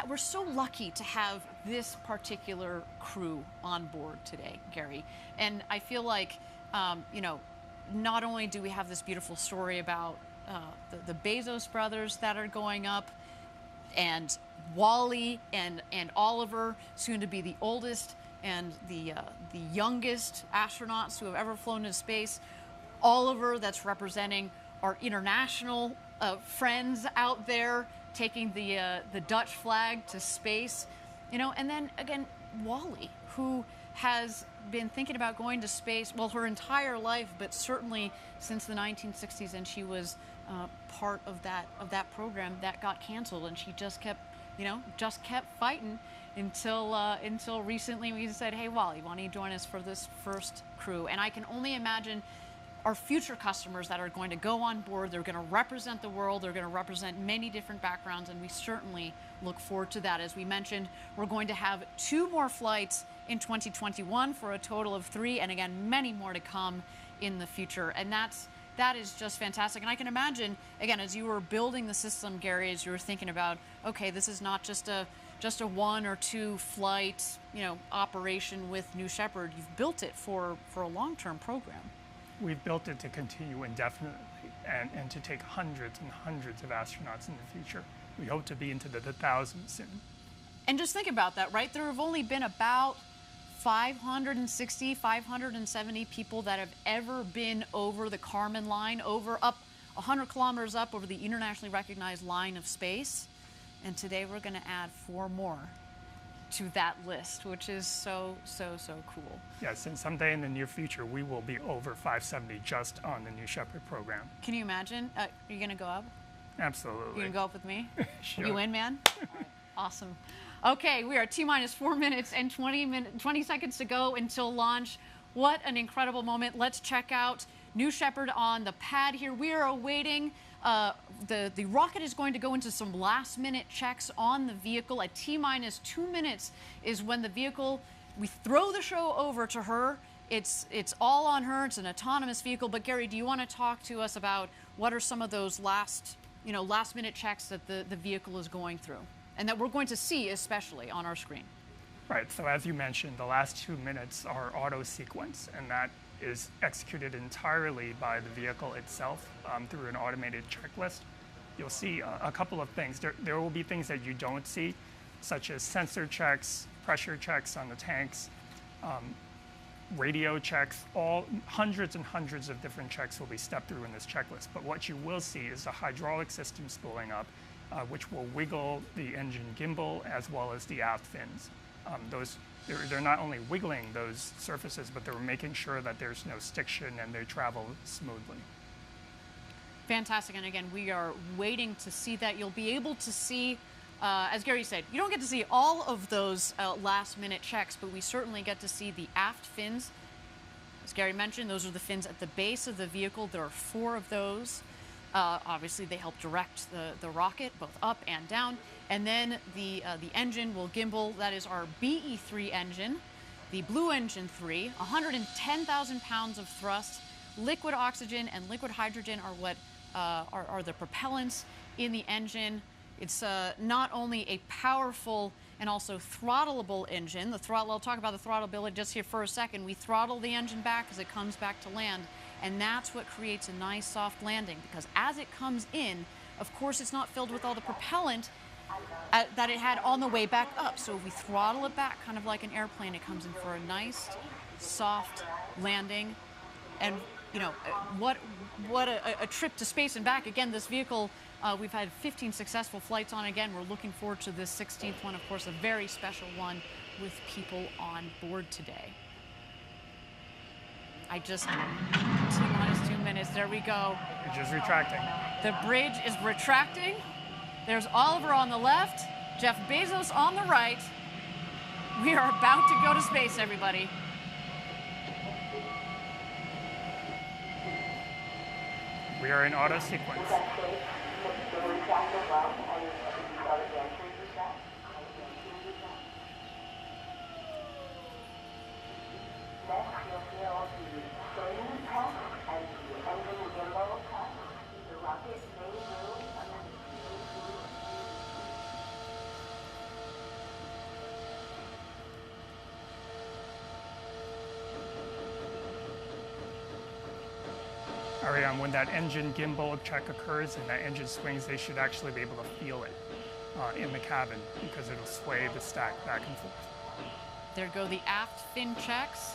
we're so lucky to have this particular crew on board today, Gary. And I feel like, you know, not only do we have this beautiful story about the Bezos brothers that are going up, and Wally and Oliver, soon to be the oldest and the youngest astronauts who have ever flown into space. Oliver, that's representing our international friends out there, taking the Dutch flag to space, you know, and then again, Wally, who has been thinking about going to space, well, her entire life, but certainly since the 1960s, and she was part of that program that got canceled, and she just kept fighting until recently we said, hey, Wally, why don't you join us for this first crew? And I can only imagine our future customers that are going to go on board. They're going to represent the world. They're going to represent many different backgrounds, and we certainly look forward to that. As we mentioned, we're going to have 2 more flights in 2021 for a total of 3, and again, many more to come in the future. And that is just fantastic. And I can imagine, again, as you were building the system, Gary, as you were thinking about, okay, this is not just a 1 or 2 flight, you know, operation with New Shepard. You've built it for a long-term program. We've built it to continue indefinitely and to take hundreds and hundreds of astronauts in the future. We hope to be into the thousands soon. And just think about that, right? There have only been about 560, 570 people that have ever been over the Kármán line, up 100 kilometers up over the internationally recognized line of space. And today we're going to add 4 more to that list, which is so cool. Yes, and someday in the near future, we will be over 570 just on the New Shepard program. Can you imagine? Are you going to go up? Absolutely. You going to go up with me? Sure. You in, man? All right. Awesome. Okay, we are T-minus 4 minutes and 20 seconds to go until launch. What an incredible moment. Let's check out New Shepard on the pad here. We are awaiting The rocket is going to go into some last-minute checks on the vehicle. At T-minus 2 minutes is when the vehicle, we throw the show over to her. It's all on her. It's an autonomous vehicle. But Gary, do you want to talk to us about what are some of those last-minute checks that the vehicle is going through, and that we're going to see especially on our screen? Right. So as you mentioned, the last 2 minutes are auto sequence, and that is executed entirely by the vehicle itself through an automated checklist. You'll see a couple of things. There will be things that you don't see, such as sensor checks, pressure checks on the tanks, radio checks. All hundreds and hundreds of different checks will be stepped through in this checklist. But what you will see is the hydraulic system spooling up, which will wiggle the engine gimbal as well as the aft fins. They're not only wiggling those surfaces, but they're making sure that there's no stiction and they travel smoothly. Fantastic. And again, we are waiting to see that. You'll be able to see, as Gary said, you don't get to see all of those last-minute checks, but we certainly get to see the aft fins. As Gary mentioned, those are the fins at the base of the vehicle. There are 4 of those. Obviously, they help direct the rocket both up and down. And then the engine will gimbal. That is our BE-3 engine, the Blue Engine 3, 110,000 pounds of thrust. Liquid oxygen and liquid hydrogen are what are the propellants in the engine. It's not only a powerful and also throttleable engine. The throttle, I'll talk about the throttleability just here for a second. We throttle the engine back as it comes back to land, and that's what creates a nice soft landing, because as it comes in, of course, it's not filled with all the propellant that it had on the way back up. So if we throttle it back, kind of like an airplane, it comes in for a nice, soft landing. And you know, what a trip to space and back. Again, this vehicle, we've had 15 successful flights on. Again, we're looking forward to this 16th one, of course, a very special one with people on board today. T-minus 2 minutes, there we go. Bridge is retracting. The bridge is retracting. There's Oliver on the left, Jeff Bezos on the right. We are about to go to space, everybody. We are in auto sequence. Ariane, when that engine gimbal check occurs and that engine swings, they should actually be able to feel it in the cabin, because it'll sway the stack back and forth. There go the aft fin checks.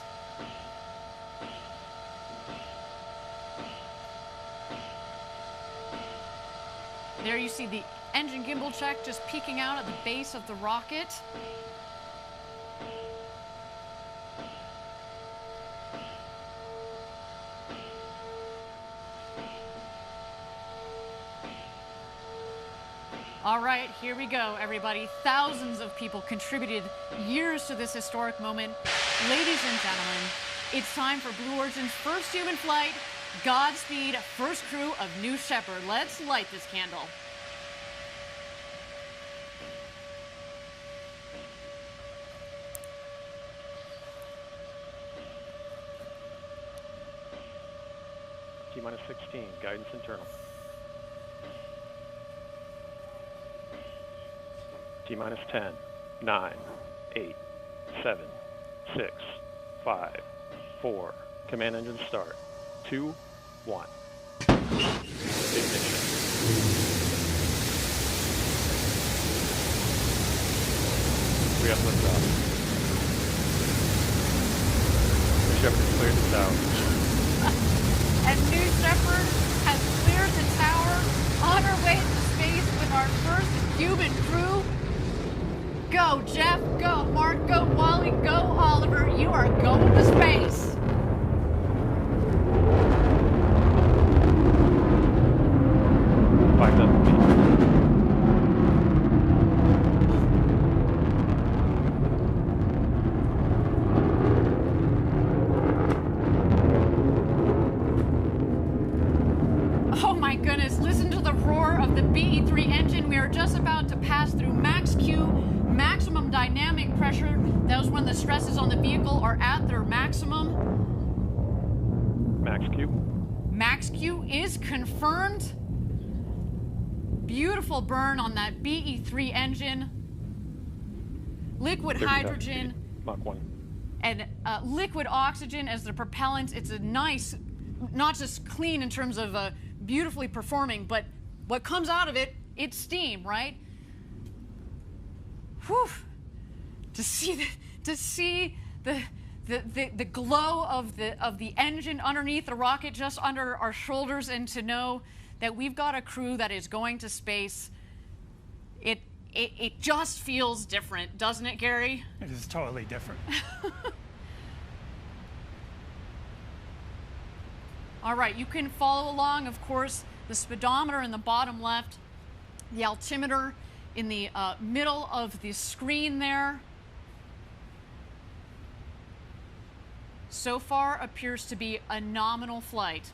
There you see the engine gimbal check just peeking out at the base of the rocket. All right, here we go, everybody. Thousands of people contributed years to this historic moment. Ladies and gentlemen, it's time for Blue Origin's first human flight. Godspeed, first crew of New Shepard. Let's light this candle. T-minus 16, guidance internal. T-minus 10, 9, 8, 7, 6, 5, 4. Command engine start. 2, 1. Ignition. We have liftoff. New Shepard cleared the tower. And New Shepard has cleared the tower on her way to space with our first human crew. Go, Jeff, go, Mark, go, Wally, go, Oliver. You are going to space. Oh my goodness, listen to the BE-3 engine. We are just about to pass through max Q, maximum dynamic pressure. That was when the stresses on the vehicle are at their maximum. Max Q. Max Q is confirmed. Beautiful burn on that BE-3 engine. Liquid hydrogen Mach 1. and liquid oxygen as the propellant. It's a nice, not just clean in terms of beautifully performing, but what comes out of it, it's steam, right? Whew. To see the glow of the engine underneath the rocket, just under our shoulders, and to know that we've got a crew that is going to space, it just feels different, doesn't it, Gary? It is totally different. All right, you can follow along, of course, the speedometer in the bottom left, the altimeter in the middle of the screen there. So far appears to be a nominal flight.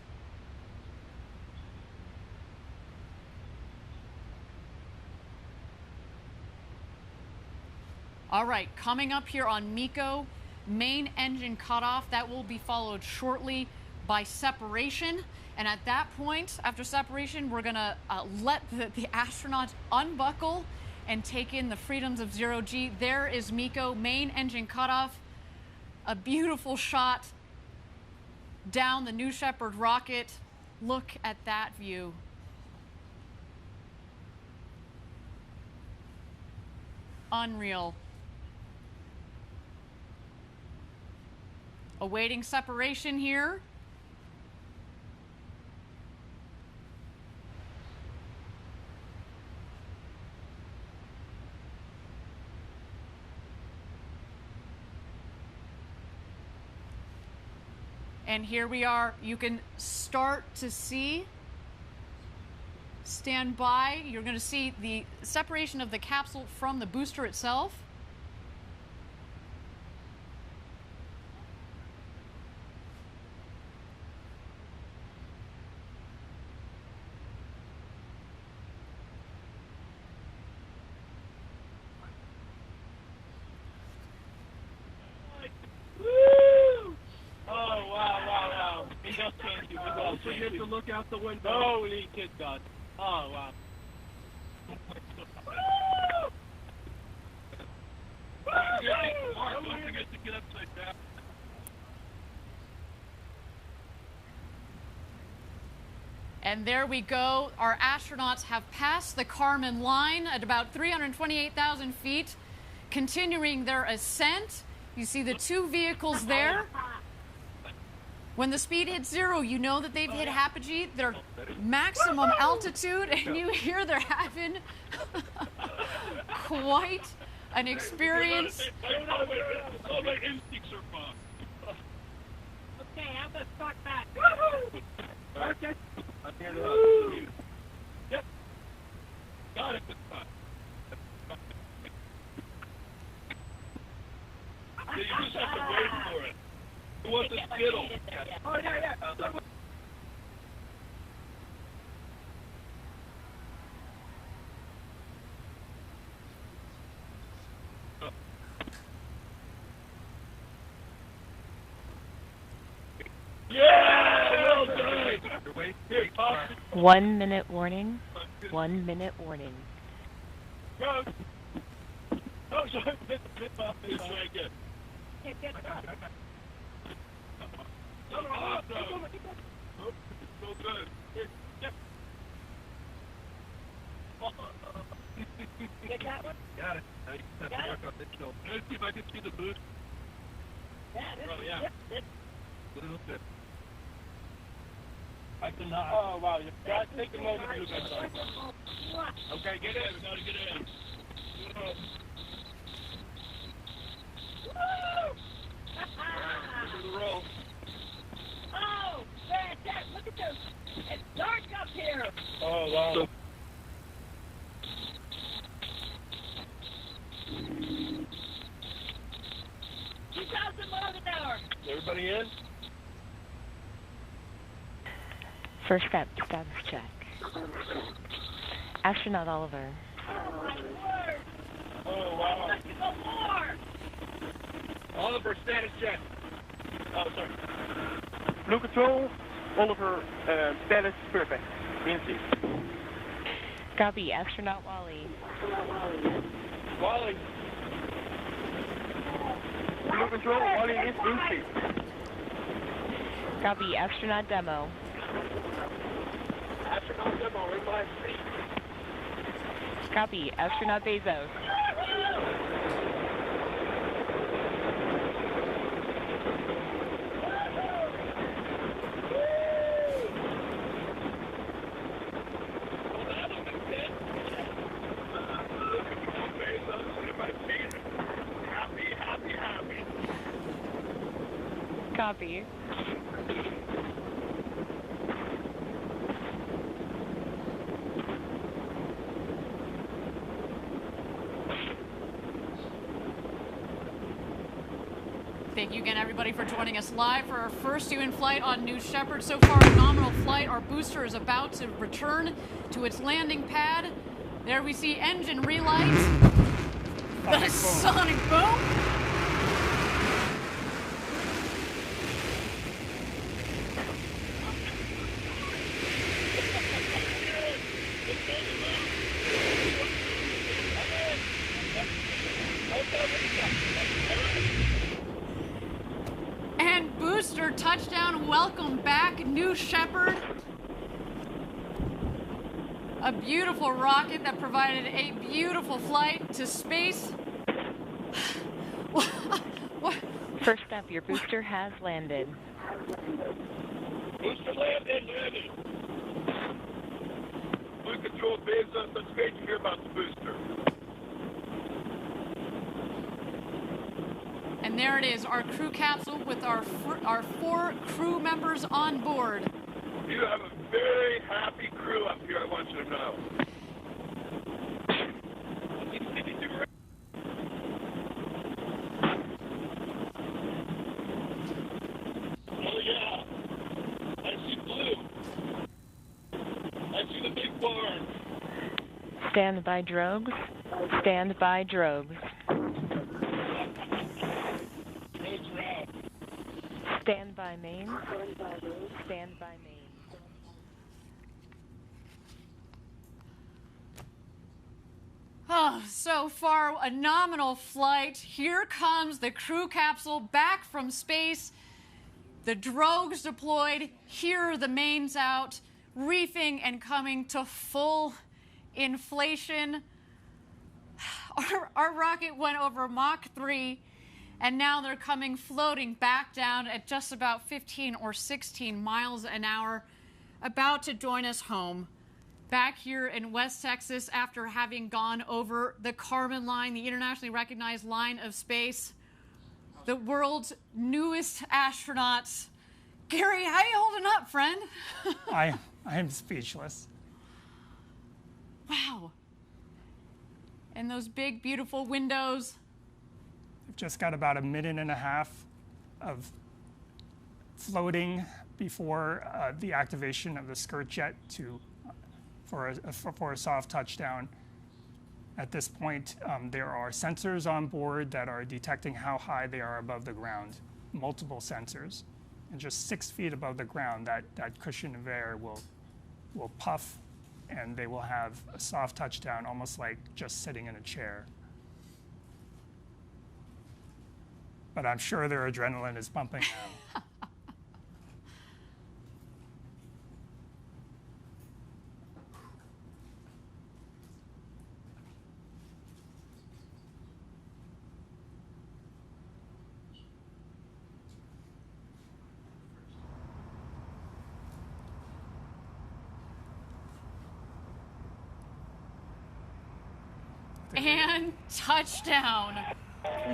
All right, coming up here on MECO, main engine cutoff. That will be followed shortly by separation. And at that point, after separation, we're going to let the astronauts unbuckle and take in the freedoms of zero-G. There is MECO, main engine cutoff. A beautiful shot down the New Shepard rocket. Look at that view. Unreal. Awaiting separation here. And here we are. You can start to see, stand by. You're going to see the separation of the capsule from the booster itself. To look out the window. Holy kid God. Oh, wow. Don't forget to get upside down. And there we go. Our astronauts have passed the Kármán line at about 328,000 feet, continuing their ascent. You see the two vehicles there. When the speed hits zero, you know that they've hit apogee, their maximum altitude, and you hear they're having quite an experience. All my instincts are fine. Okay, have the stock back. Okay. I'm here to help you. Yep. Got it this time. Yeah, you just have to wait for it. You want the Skittle. Oh, yeah. Yeah! Well done! Here, 1 minute warning. 1 minute warning. Go! Oh, sorry. Let's try again. Oh, so good. Get that one? Got it. Let's see if I can see the boost. Yeah. A little bit. I cannot. Oh, wow. You got to take a moment to do that. Okay, get in. We got to get in. This is the roll. Oh, fantastic. Look at this. It's dark up here. Oh, wow. 2,000 miles an hour. Everybody in? First step, status check. Astronaut Oliver. Oh, wow. Oliver, status check. Oh, sorry. Blue Control, Oliver, status perfect. In seat. Copy, Astronaut Wally. Wally. Blue Control, Wally is in seat. Copy, Astronaut Demo. Astronaut demo, in my seat. Copy, Astronaut Bezos. Copy. Thank you again, everybody, for joining us live for our first human flight on New Shepard. So far, a nominal flight. Our booster is about to return to its landing pad. There we see engine relight. The sonic boom. And booster touchdown. Welcome back, New Shepard. A beautiful rocket that provided a beautiful flight to space. First up, your booster has landed. Booster landed. Blue Control, Bezos, that's great to hear about the booster. And there it is, our crew capsule with our 4 crew members on board. You have a very happy crew up here, I want you to know. Oh yeah, I see blue. I see the big barn. Stand by drogues. Stand by drogues. Stand by main. Stand by main. Oh, so far, a nominal flight. Here comes the crew capsule back from space. The drogues deployed. Here are the mains out, reefing and coming to full inflation. Our rocket went over Mach 3, and now they're coming floating back down at just about 15 or 16 miles an hour, about to join us home. Back here in West Texas after having gone over the Kármán line, the internationally recognized line of space. The world's newest astronauts. Gary, how you holding up, friend? I am speechless. Wow. And those big, beautiful windows. I've just got about a minute and a half of floating before the activation of the skirt jet for a soft touchdown. At this point, there are sensors on board that are detecting how high they are above the ground, multiple sensors. And just 6 feet above the ground, that cushion of air will puff, and they will have a soft touchdown, almost like just sitting in a chair. But I'm sure their adrenaline is pumping now. And touchdown.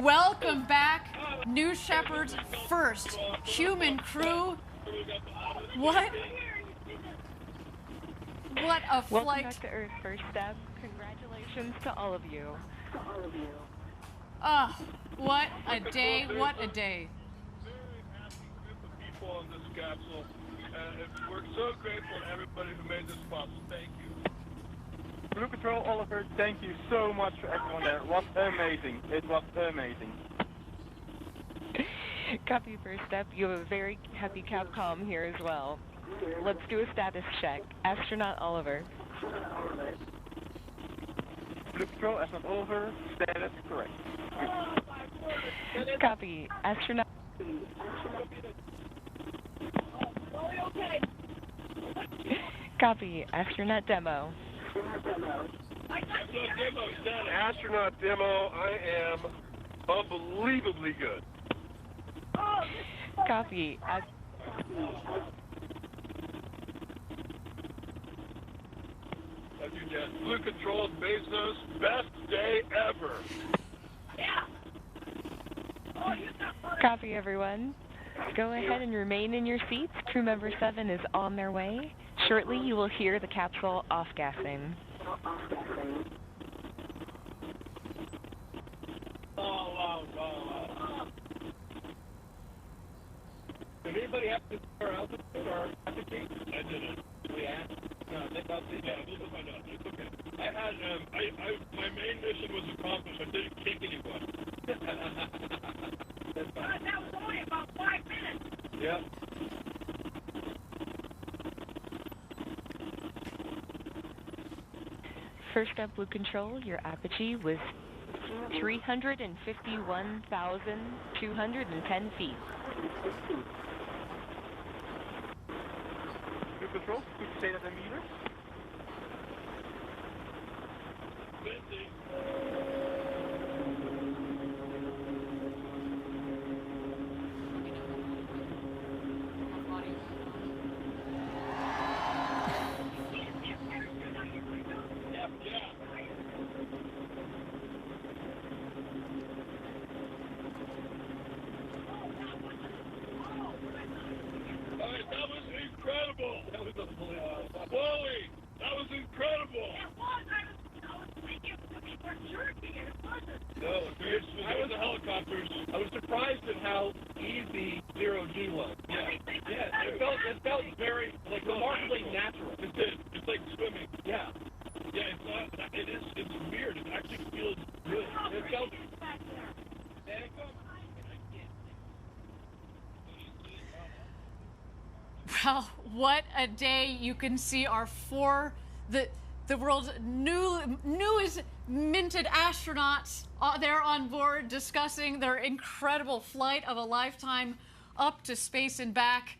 Welcome back, New Shepard's first human crew. What a flight. Welcome back to Earth, First Step. Congratulations to all of you. Oh, what a day, what a day. Very happy group of people on this capsule. And we're so grateful to everybody who made this possible. Thank you. Blue Control, Oliver, thank you so much for everyone there. It was amazing. It was amazing. Copy first step. You have a very happy Capcom here as well. Let's do a status check. Astronaut Oliver. Blue Control, Astronaut Oliver, status correct. Copy. Astronaut. Copy. Astronaut Demo. Astronaut Demo, I am unbelievably good. Copy. Blue Control, Bezos, best day ever. Copy, everyone. Go ahead and remain in your seats. Crew member 7 is on their way. Shortly, you will hear the capsule off-gassing. Did anybody have to our altitude or altitude? I didn't. Yeah. No, they thought they did. We'll find out. It's okay. I had, my main mission was accomplished. I didn't kick anyone. That's fine. That was only about 5 minutes. Yeah. First up, Blue Control, your apogee was 351,210 feet. Blue Control, could you say that in meters? Wally, that was incredible. It was. I was thinking we were jerking and it wasn't. No, I was the helicopters. I was surprised at how easy 0G was. Yeah, it felt very like remarkably natural. It did. It's like swimming. Yeah. Yeah, it's not. It's weird. It actually feels good. It felt. Well, what a day. You can see our the world's newest minted astronauts there on board discussing their incredible flight of a lifetime up to space and back.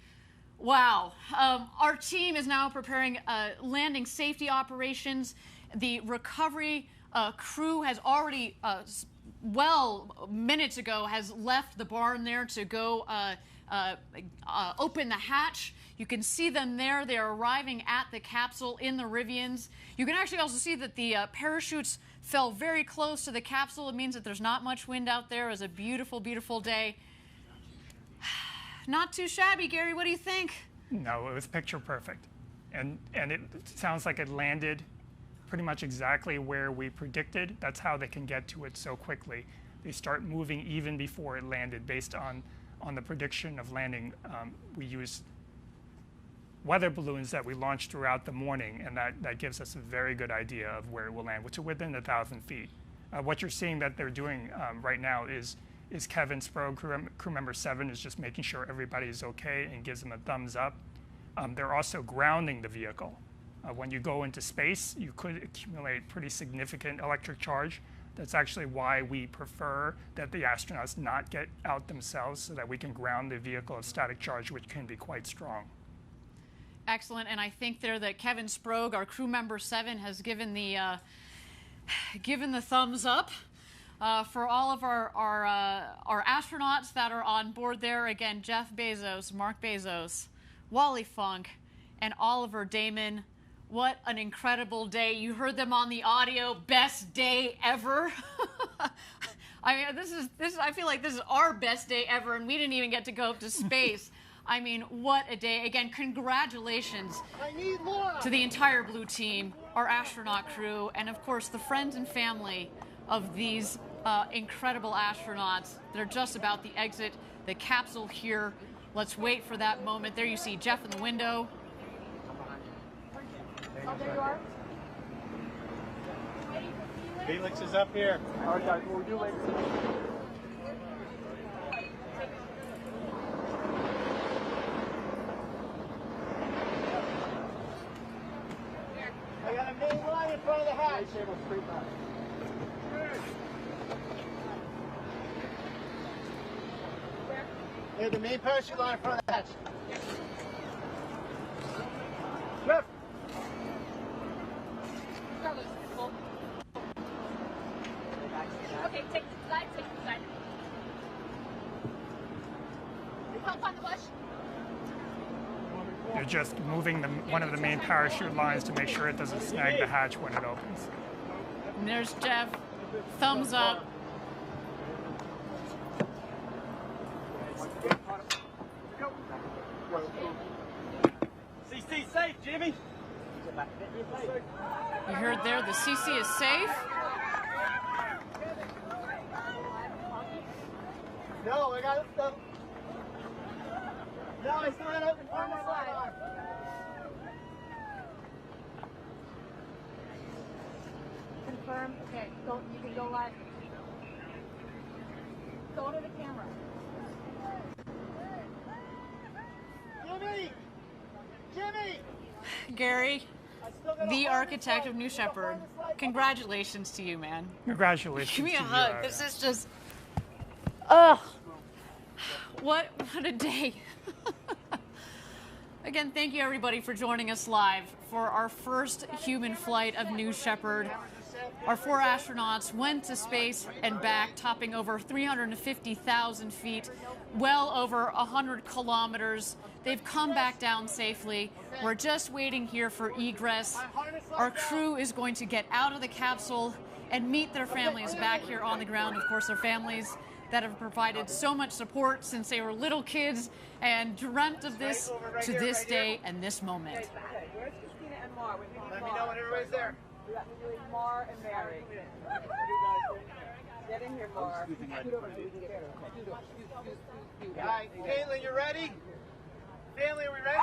Wow. Our team is now preparing landing safety operations. The recovery crew has already, minutes ago, has left the barn there to go open the hatch. You can see them there. They are arriving at the capsule in the Rivians. You can actually also see that the parachutes fell very close to the capsule. It means that there's not much wind out there. It was a beautiful, beautiful day. Not too shabby, Gary. What do you think? No, it was picture perfect. And it sounds like it landed pretty much exactly where we predicted. That's how they can get to it so quickly. They start moving even before it landed based on the prediction of landing. We used weather balloons that we launched throughout the morning, and that gives us a very good idea of where it will land, which is within 1,000 feet. What you're seeing that they're doing right now is Kevin Sprague, crew member 7, is just making sure everybody is okay and gives them a thumbs up. They're also grounding the vehicle. When you go into space, you could accumulate pretty significant electric charge. That's actually why we prefer that the astronauts not get out themselves, so that we can ground the vehicle of static charge, which can be quite strong. Excellent, and I think there that Kevin Sprague, our crew member 7, has given the thumbs up for all of our astronauts that are on board there. Again, Jeff Bezos, Mark Bezos, Wally Funk, and Oliver Damon. What an incredible day. You heard them on the audio. Best day ever. I mean, I feel like this is our best day ever, and we didn't even get to go up to space. I mean, what a day. Again, congratulations to the entire Blue team, our astronaut crew, and of course the friends and family of these incredible astronauts. They're just about to exit the capsule here. Let's wait for that moment. There you see Jeff in the window. Oh, there you are. Felix is up here. All right, guys, we'll do later. I got a main line in front of the hatch. Hey, the main parachute line in front of the hatch. Left. Okay, take the side, take the side. Help on the bush. They're just moving one of the main parachute lines to make sure it doesn't snag the hatch when it opens. And there's Jeff. Thumbs up. CC safe, Jimmy. You heard there, the CC is safe. No, I got it. No, I still got it in front of the slide. Confirm. Okay, go. You can go live. Go to the camera. Jimmy! Jimmy! Gary, the architect of New Shepard, congratulations to you, man. Congratulations. Give me a to you, hug. Ariane. This is just, ugh. What a day. Again, thank you everybody for joining us live for our first human flight of New Shepard. Our 4 astronauts went to space and back, topping over 350,000 feet, well over 100 kilometers. They've come back down safely. We're just waiting here for egress. Our crew is going to get out of the capsule and meet their families back here on the ground. Of course, their families that have provided so much support since they were little kids and dreamt of this to this day and this moment. Let me know when everybody's there. Mar and Mary. Get in here, Mar. All right, Caitlin, you ready? Family, are we ready?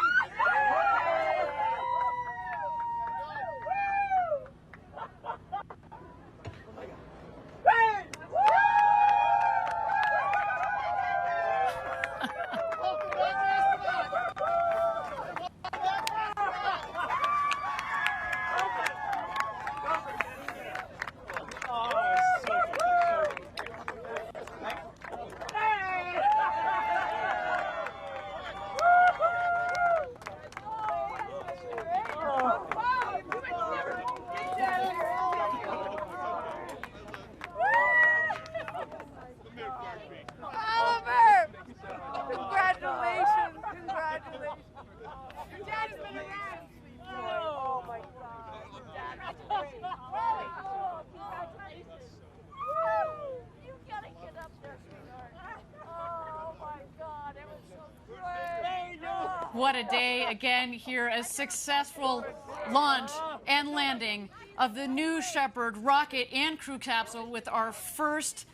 What a day again here, a successful launch and landing of the New Shepard rocket and crew capsule with our first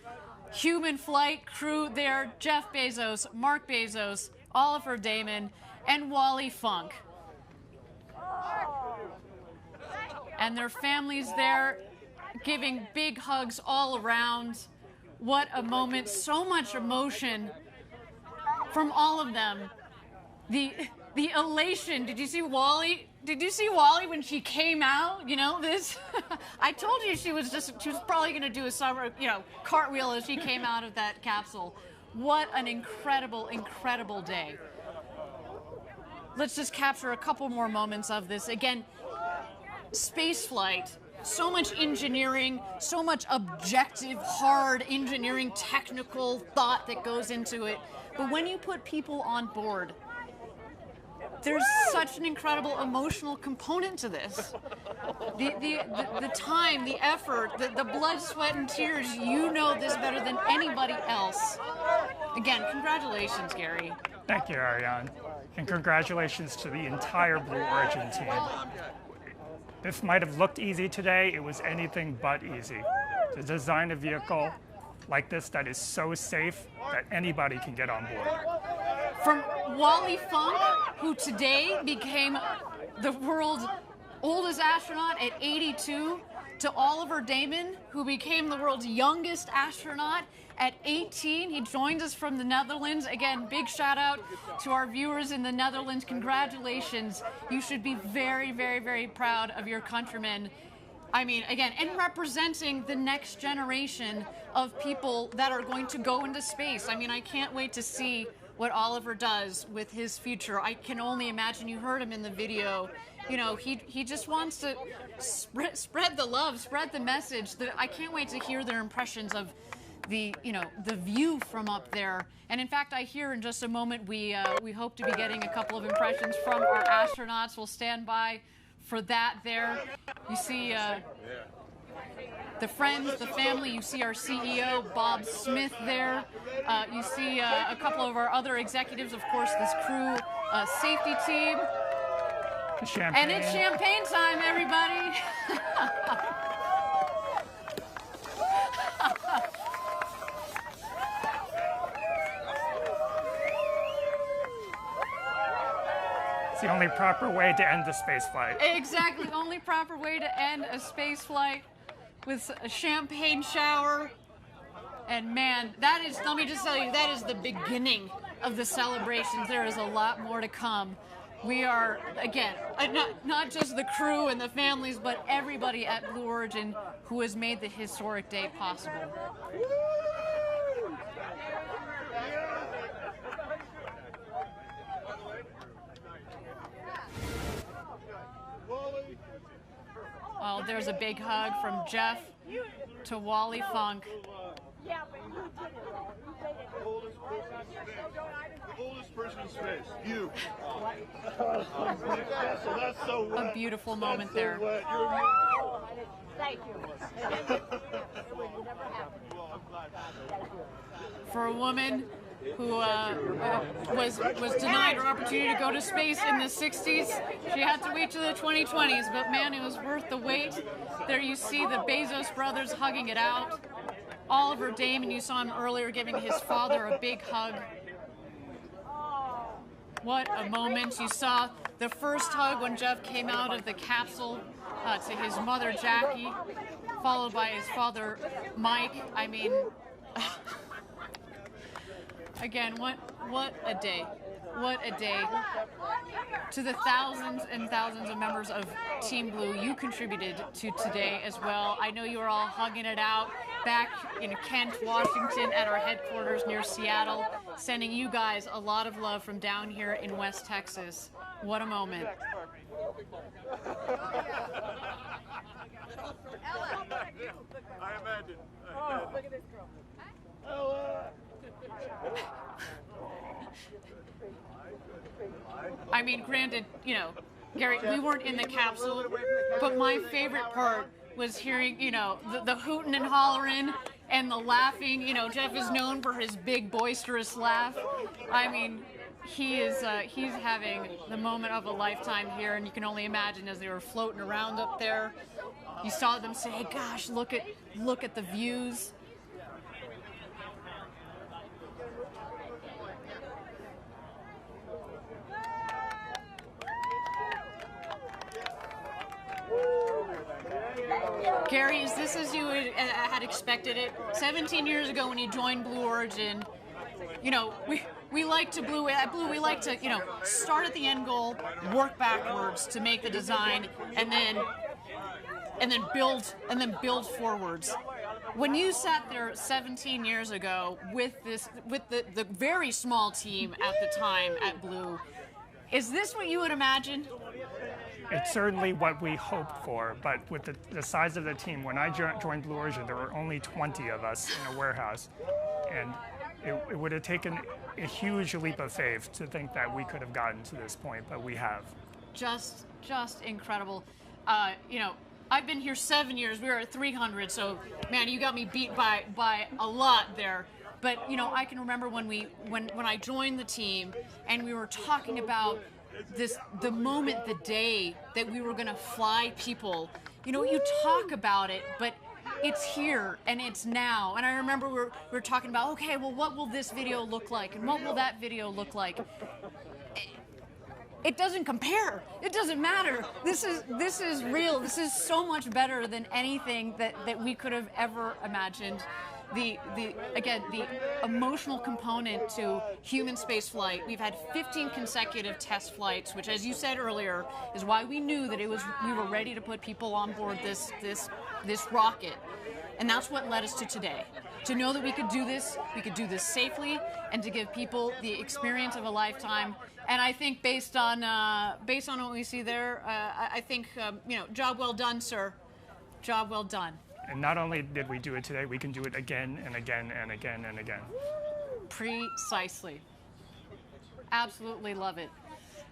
human flight crew there, Jeff Bezos, Mark Bezos, Oliver Damon, and Wally Funk. And their families there giving big hugs all around. What a moment, so much emotion from all of them. The elation. Did you see Wally? Did you see Wally when she came out? You know this. I told you she was probably going to do a summer, cartwheel as she came out of that capsule. What an incredible, incredible day. Let's just capture a couple more moments of this. Again, spaceflight. So much engineering, so much objective, hard engineering, technical thought that goes into it. But when you put people on board, there's such an incredible emotional component to this. The time, the effort, the blood, sweat, and tears, you know this better than anybody else. Again, congratulations, Gary. Thank you, Ariane. And congratulations to the entire Blue Origin team. This might have looked easy today. It was anything but easy. To design a vehicle like this that is so safe that anybody can get on board. From Wally Funk, who today became the world's oldest astronaut at 82, to Oliver Damon, who became the world's youngest astronaut at 18. He joined us from the Netherlands. Again, big shout out to our viewers in the Netherlands. Congratulations. You should be very, very, very proud of your countrymen. I mean, again, and representing the next generation of people that are going to go into space. I mean, I can't wait to see what Oliver does with his future. I can only imagine. You heard him in the video. You know, he just wants to spread the love, spread the message. I can't wait to hear their impressions of the, you know, the view from up there. And in fact, I hear in just a moment we hope to be getting a couple of impressions from our astronauts. We'll stand by for that there. You see the friends, the family. You see our CEO, Bob Smith, there. You see a couple of our other executives, of course, this crew safety team. Champagne. And it's champagne time, everybody. It's the only proper way to end the space flight. Exactly, only proper way to end a space flight with a champagne shower. And man, that is, let me just tell you, that is the beginning of the celebrations. There is a lot more to come. We are, again, not just the crew and the families, but everybody at Blue Origin who has made the historic day possible. Well, there's a big hug from Jeff to Wally Funk. The oldest person in space, you. So that's so wet. A beautiful moment there. Thank you. For a woman who was denied her opportunity to go to space in the 60s, she had to wait to the 2020s, but man, it was worth the wait. There you see the Bezos brothers hugging it out. Oliver Damon, you saw him earlier giving his father a big hug. What a moment. You saw the first hug when Jeff came out of the capsule to his mother, Jackie, followed by his father, Mike. I mean, again, what a day. What a day. To the thousands and thousands of members of Team Blue, you contributed to today as well. I know you are all hugging it out back in Kent, Washington at our headquarters near Seattle, sending you guys a lot of love from down here in West Texas. What a moment. I imagine. Oh, look at this girl. Ella. I mean, granted, you know, Gary, we weren't in the capsule, but my favorite part was hearing, you know, the hooting and hollering and the laughing. You know, Jeff is known for his big, boisterous laugh. I mean, he's having the moment of a lifetime here, and you can only imagine as they were floating around up there. You saw them say, hey, gosh, look at the views. Gary, is this as you had expected it? 17 years ago when you joined Blue Origin, you know, we like to at Blue, we like to, you know, start at the end goal, work backwards to make the design, and then build forwards. When you sat there 17 years ago with the very small team at the time at Blue, is this what you would imagine? It's certainly what we hoped for, but with the size of the team, when I joined Blue Origin, there were only 20 of us in a warehouse, and it would have taken a huge leap of faith to think that we could have gotten to this point, but we have. Just incredible. You know, I've been here 7 years. We were at 300, so man, you got me beat by a lot there. But you know, I can remember when I joined the team, and we were talking about the moment, the day that we were going to fly people. You know, you talk about it, but it's here and it's now. And I remember we were talking about, okay, well, what will this video look like, and what will that video look like? it doesn't compare. It doesn't matter. This is real. This is so much better than anything that we could have ever imagined. The emotional component to human space flight. We've had 15 consecutive test flights, which, as you said earlier, is why we knew that we were ready to put people on board this rocket. And that's what led us to today. To know that we could do this safely, and to give people the experience of a lifetime. And I think based on what we see there, I think job well done, sir. Job well done. And not only did we do it today, we can do it again and again and again and again. Precisely. Absolutely love it.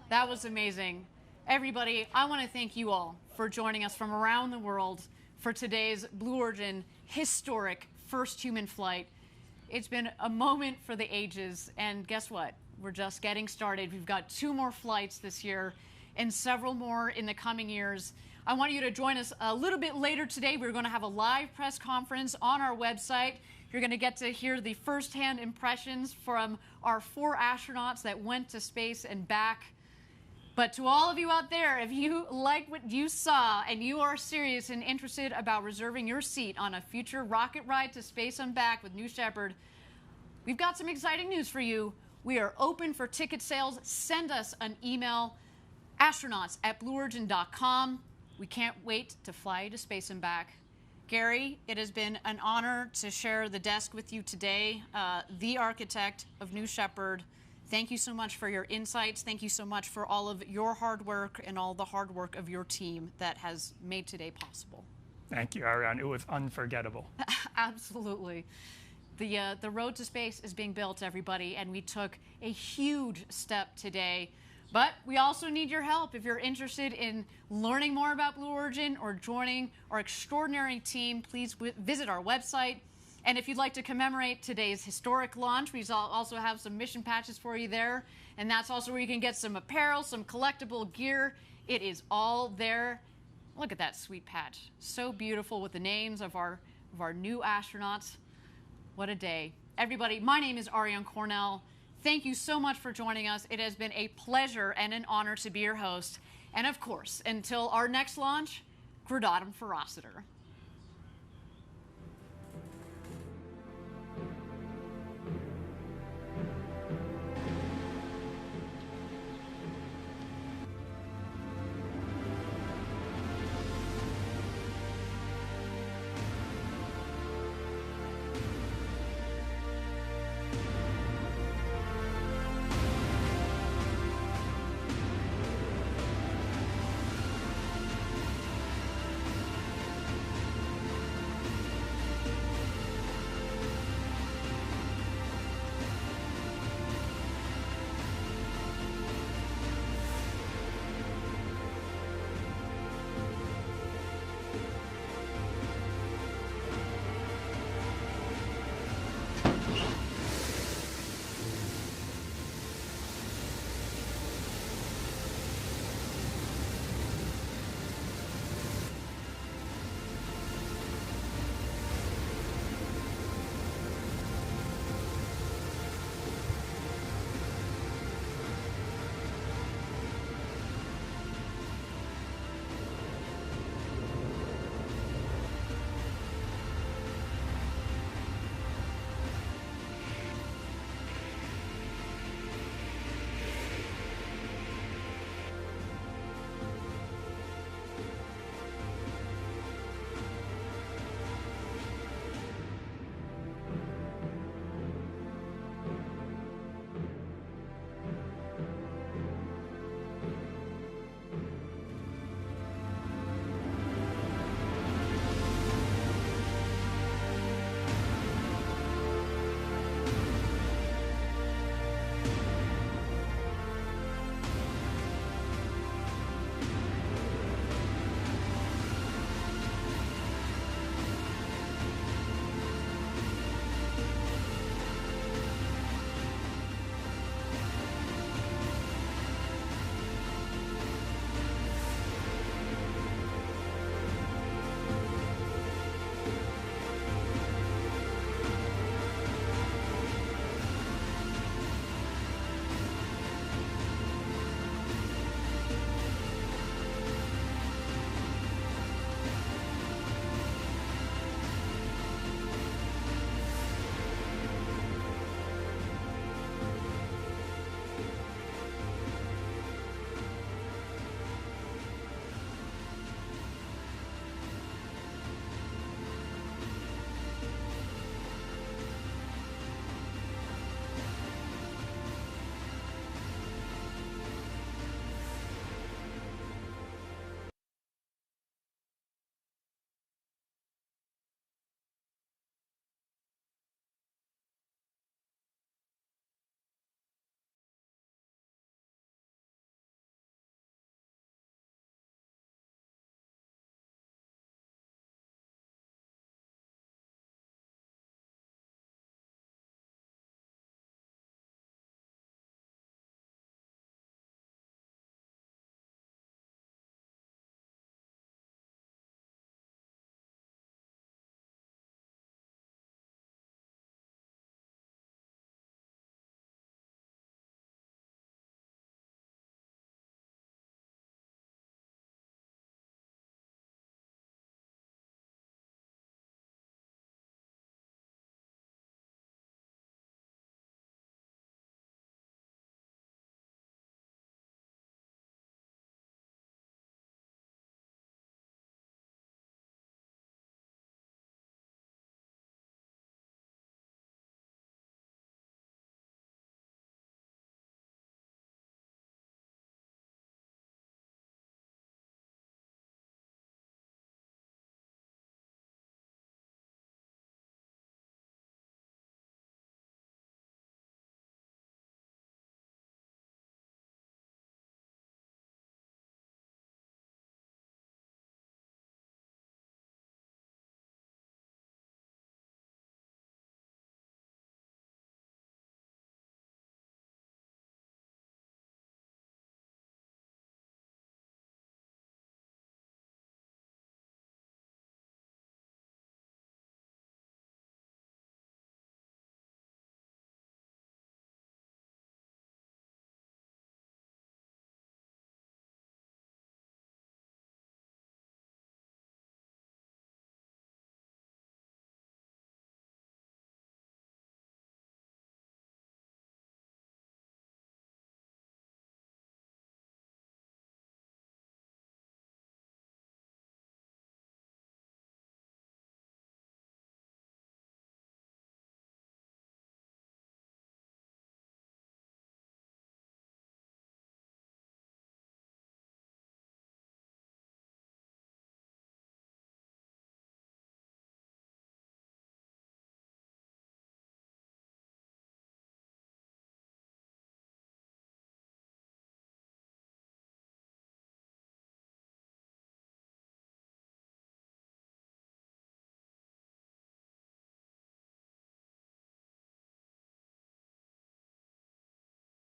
That was amazing. Everybody, I want to thank you all for joining us from around the world for today's Blue Origin historic first human flight. It's been a moment for the ages, and guess what? We're just getting started. We've got 2 more flights this year and several more in the coming years. I want you to join us a little bit later today. We're going to have a live press conference on our website. You're going to get to hear the firsthand impressions from our 4 astronauts that went to space and back. But to all of you out there, if you like what you saw and you are serious and interested about reserving your seat on a future rocket ride to space and back with New Shepard, we've got some exciting news for you. We are open for ticket sales. Send us an email, astronauts@blueorigin.com. We can't wait to fly to space and back. Gary, it has been an honor to share the desk with you today, the architect of New Shepard. Thank you so much for your insights. Thank you so much for all of your hard work and all the hard work of your team that has made today possible. Thank you, Ariane. It was unforgettable. Absolutely. The road to space is being built, everybody, and we took a huge step today. But we also need your help. If you're interested in learning more about Blue Origin or joining our extraordinary team, please visit our website. And if you'd like to commemorate today's historic launch, we also have some mission patches for you there. And that's also where you can get some apparel, some collectible gear. It is all there. Look at that sweet patch. So beautiful with the names of our new astronauts. What a day. Everybody, my name is Ariane Cornell. Thank you so much for joining us. It has been a pleasure and an honor to be your host. And of course, until our next launch, Gradatum Ferociter.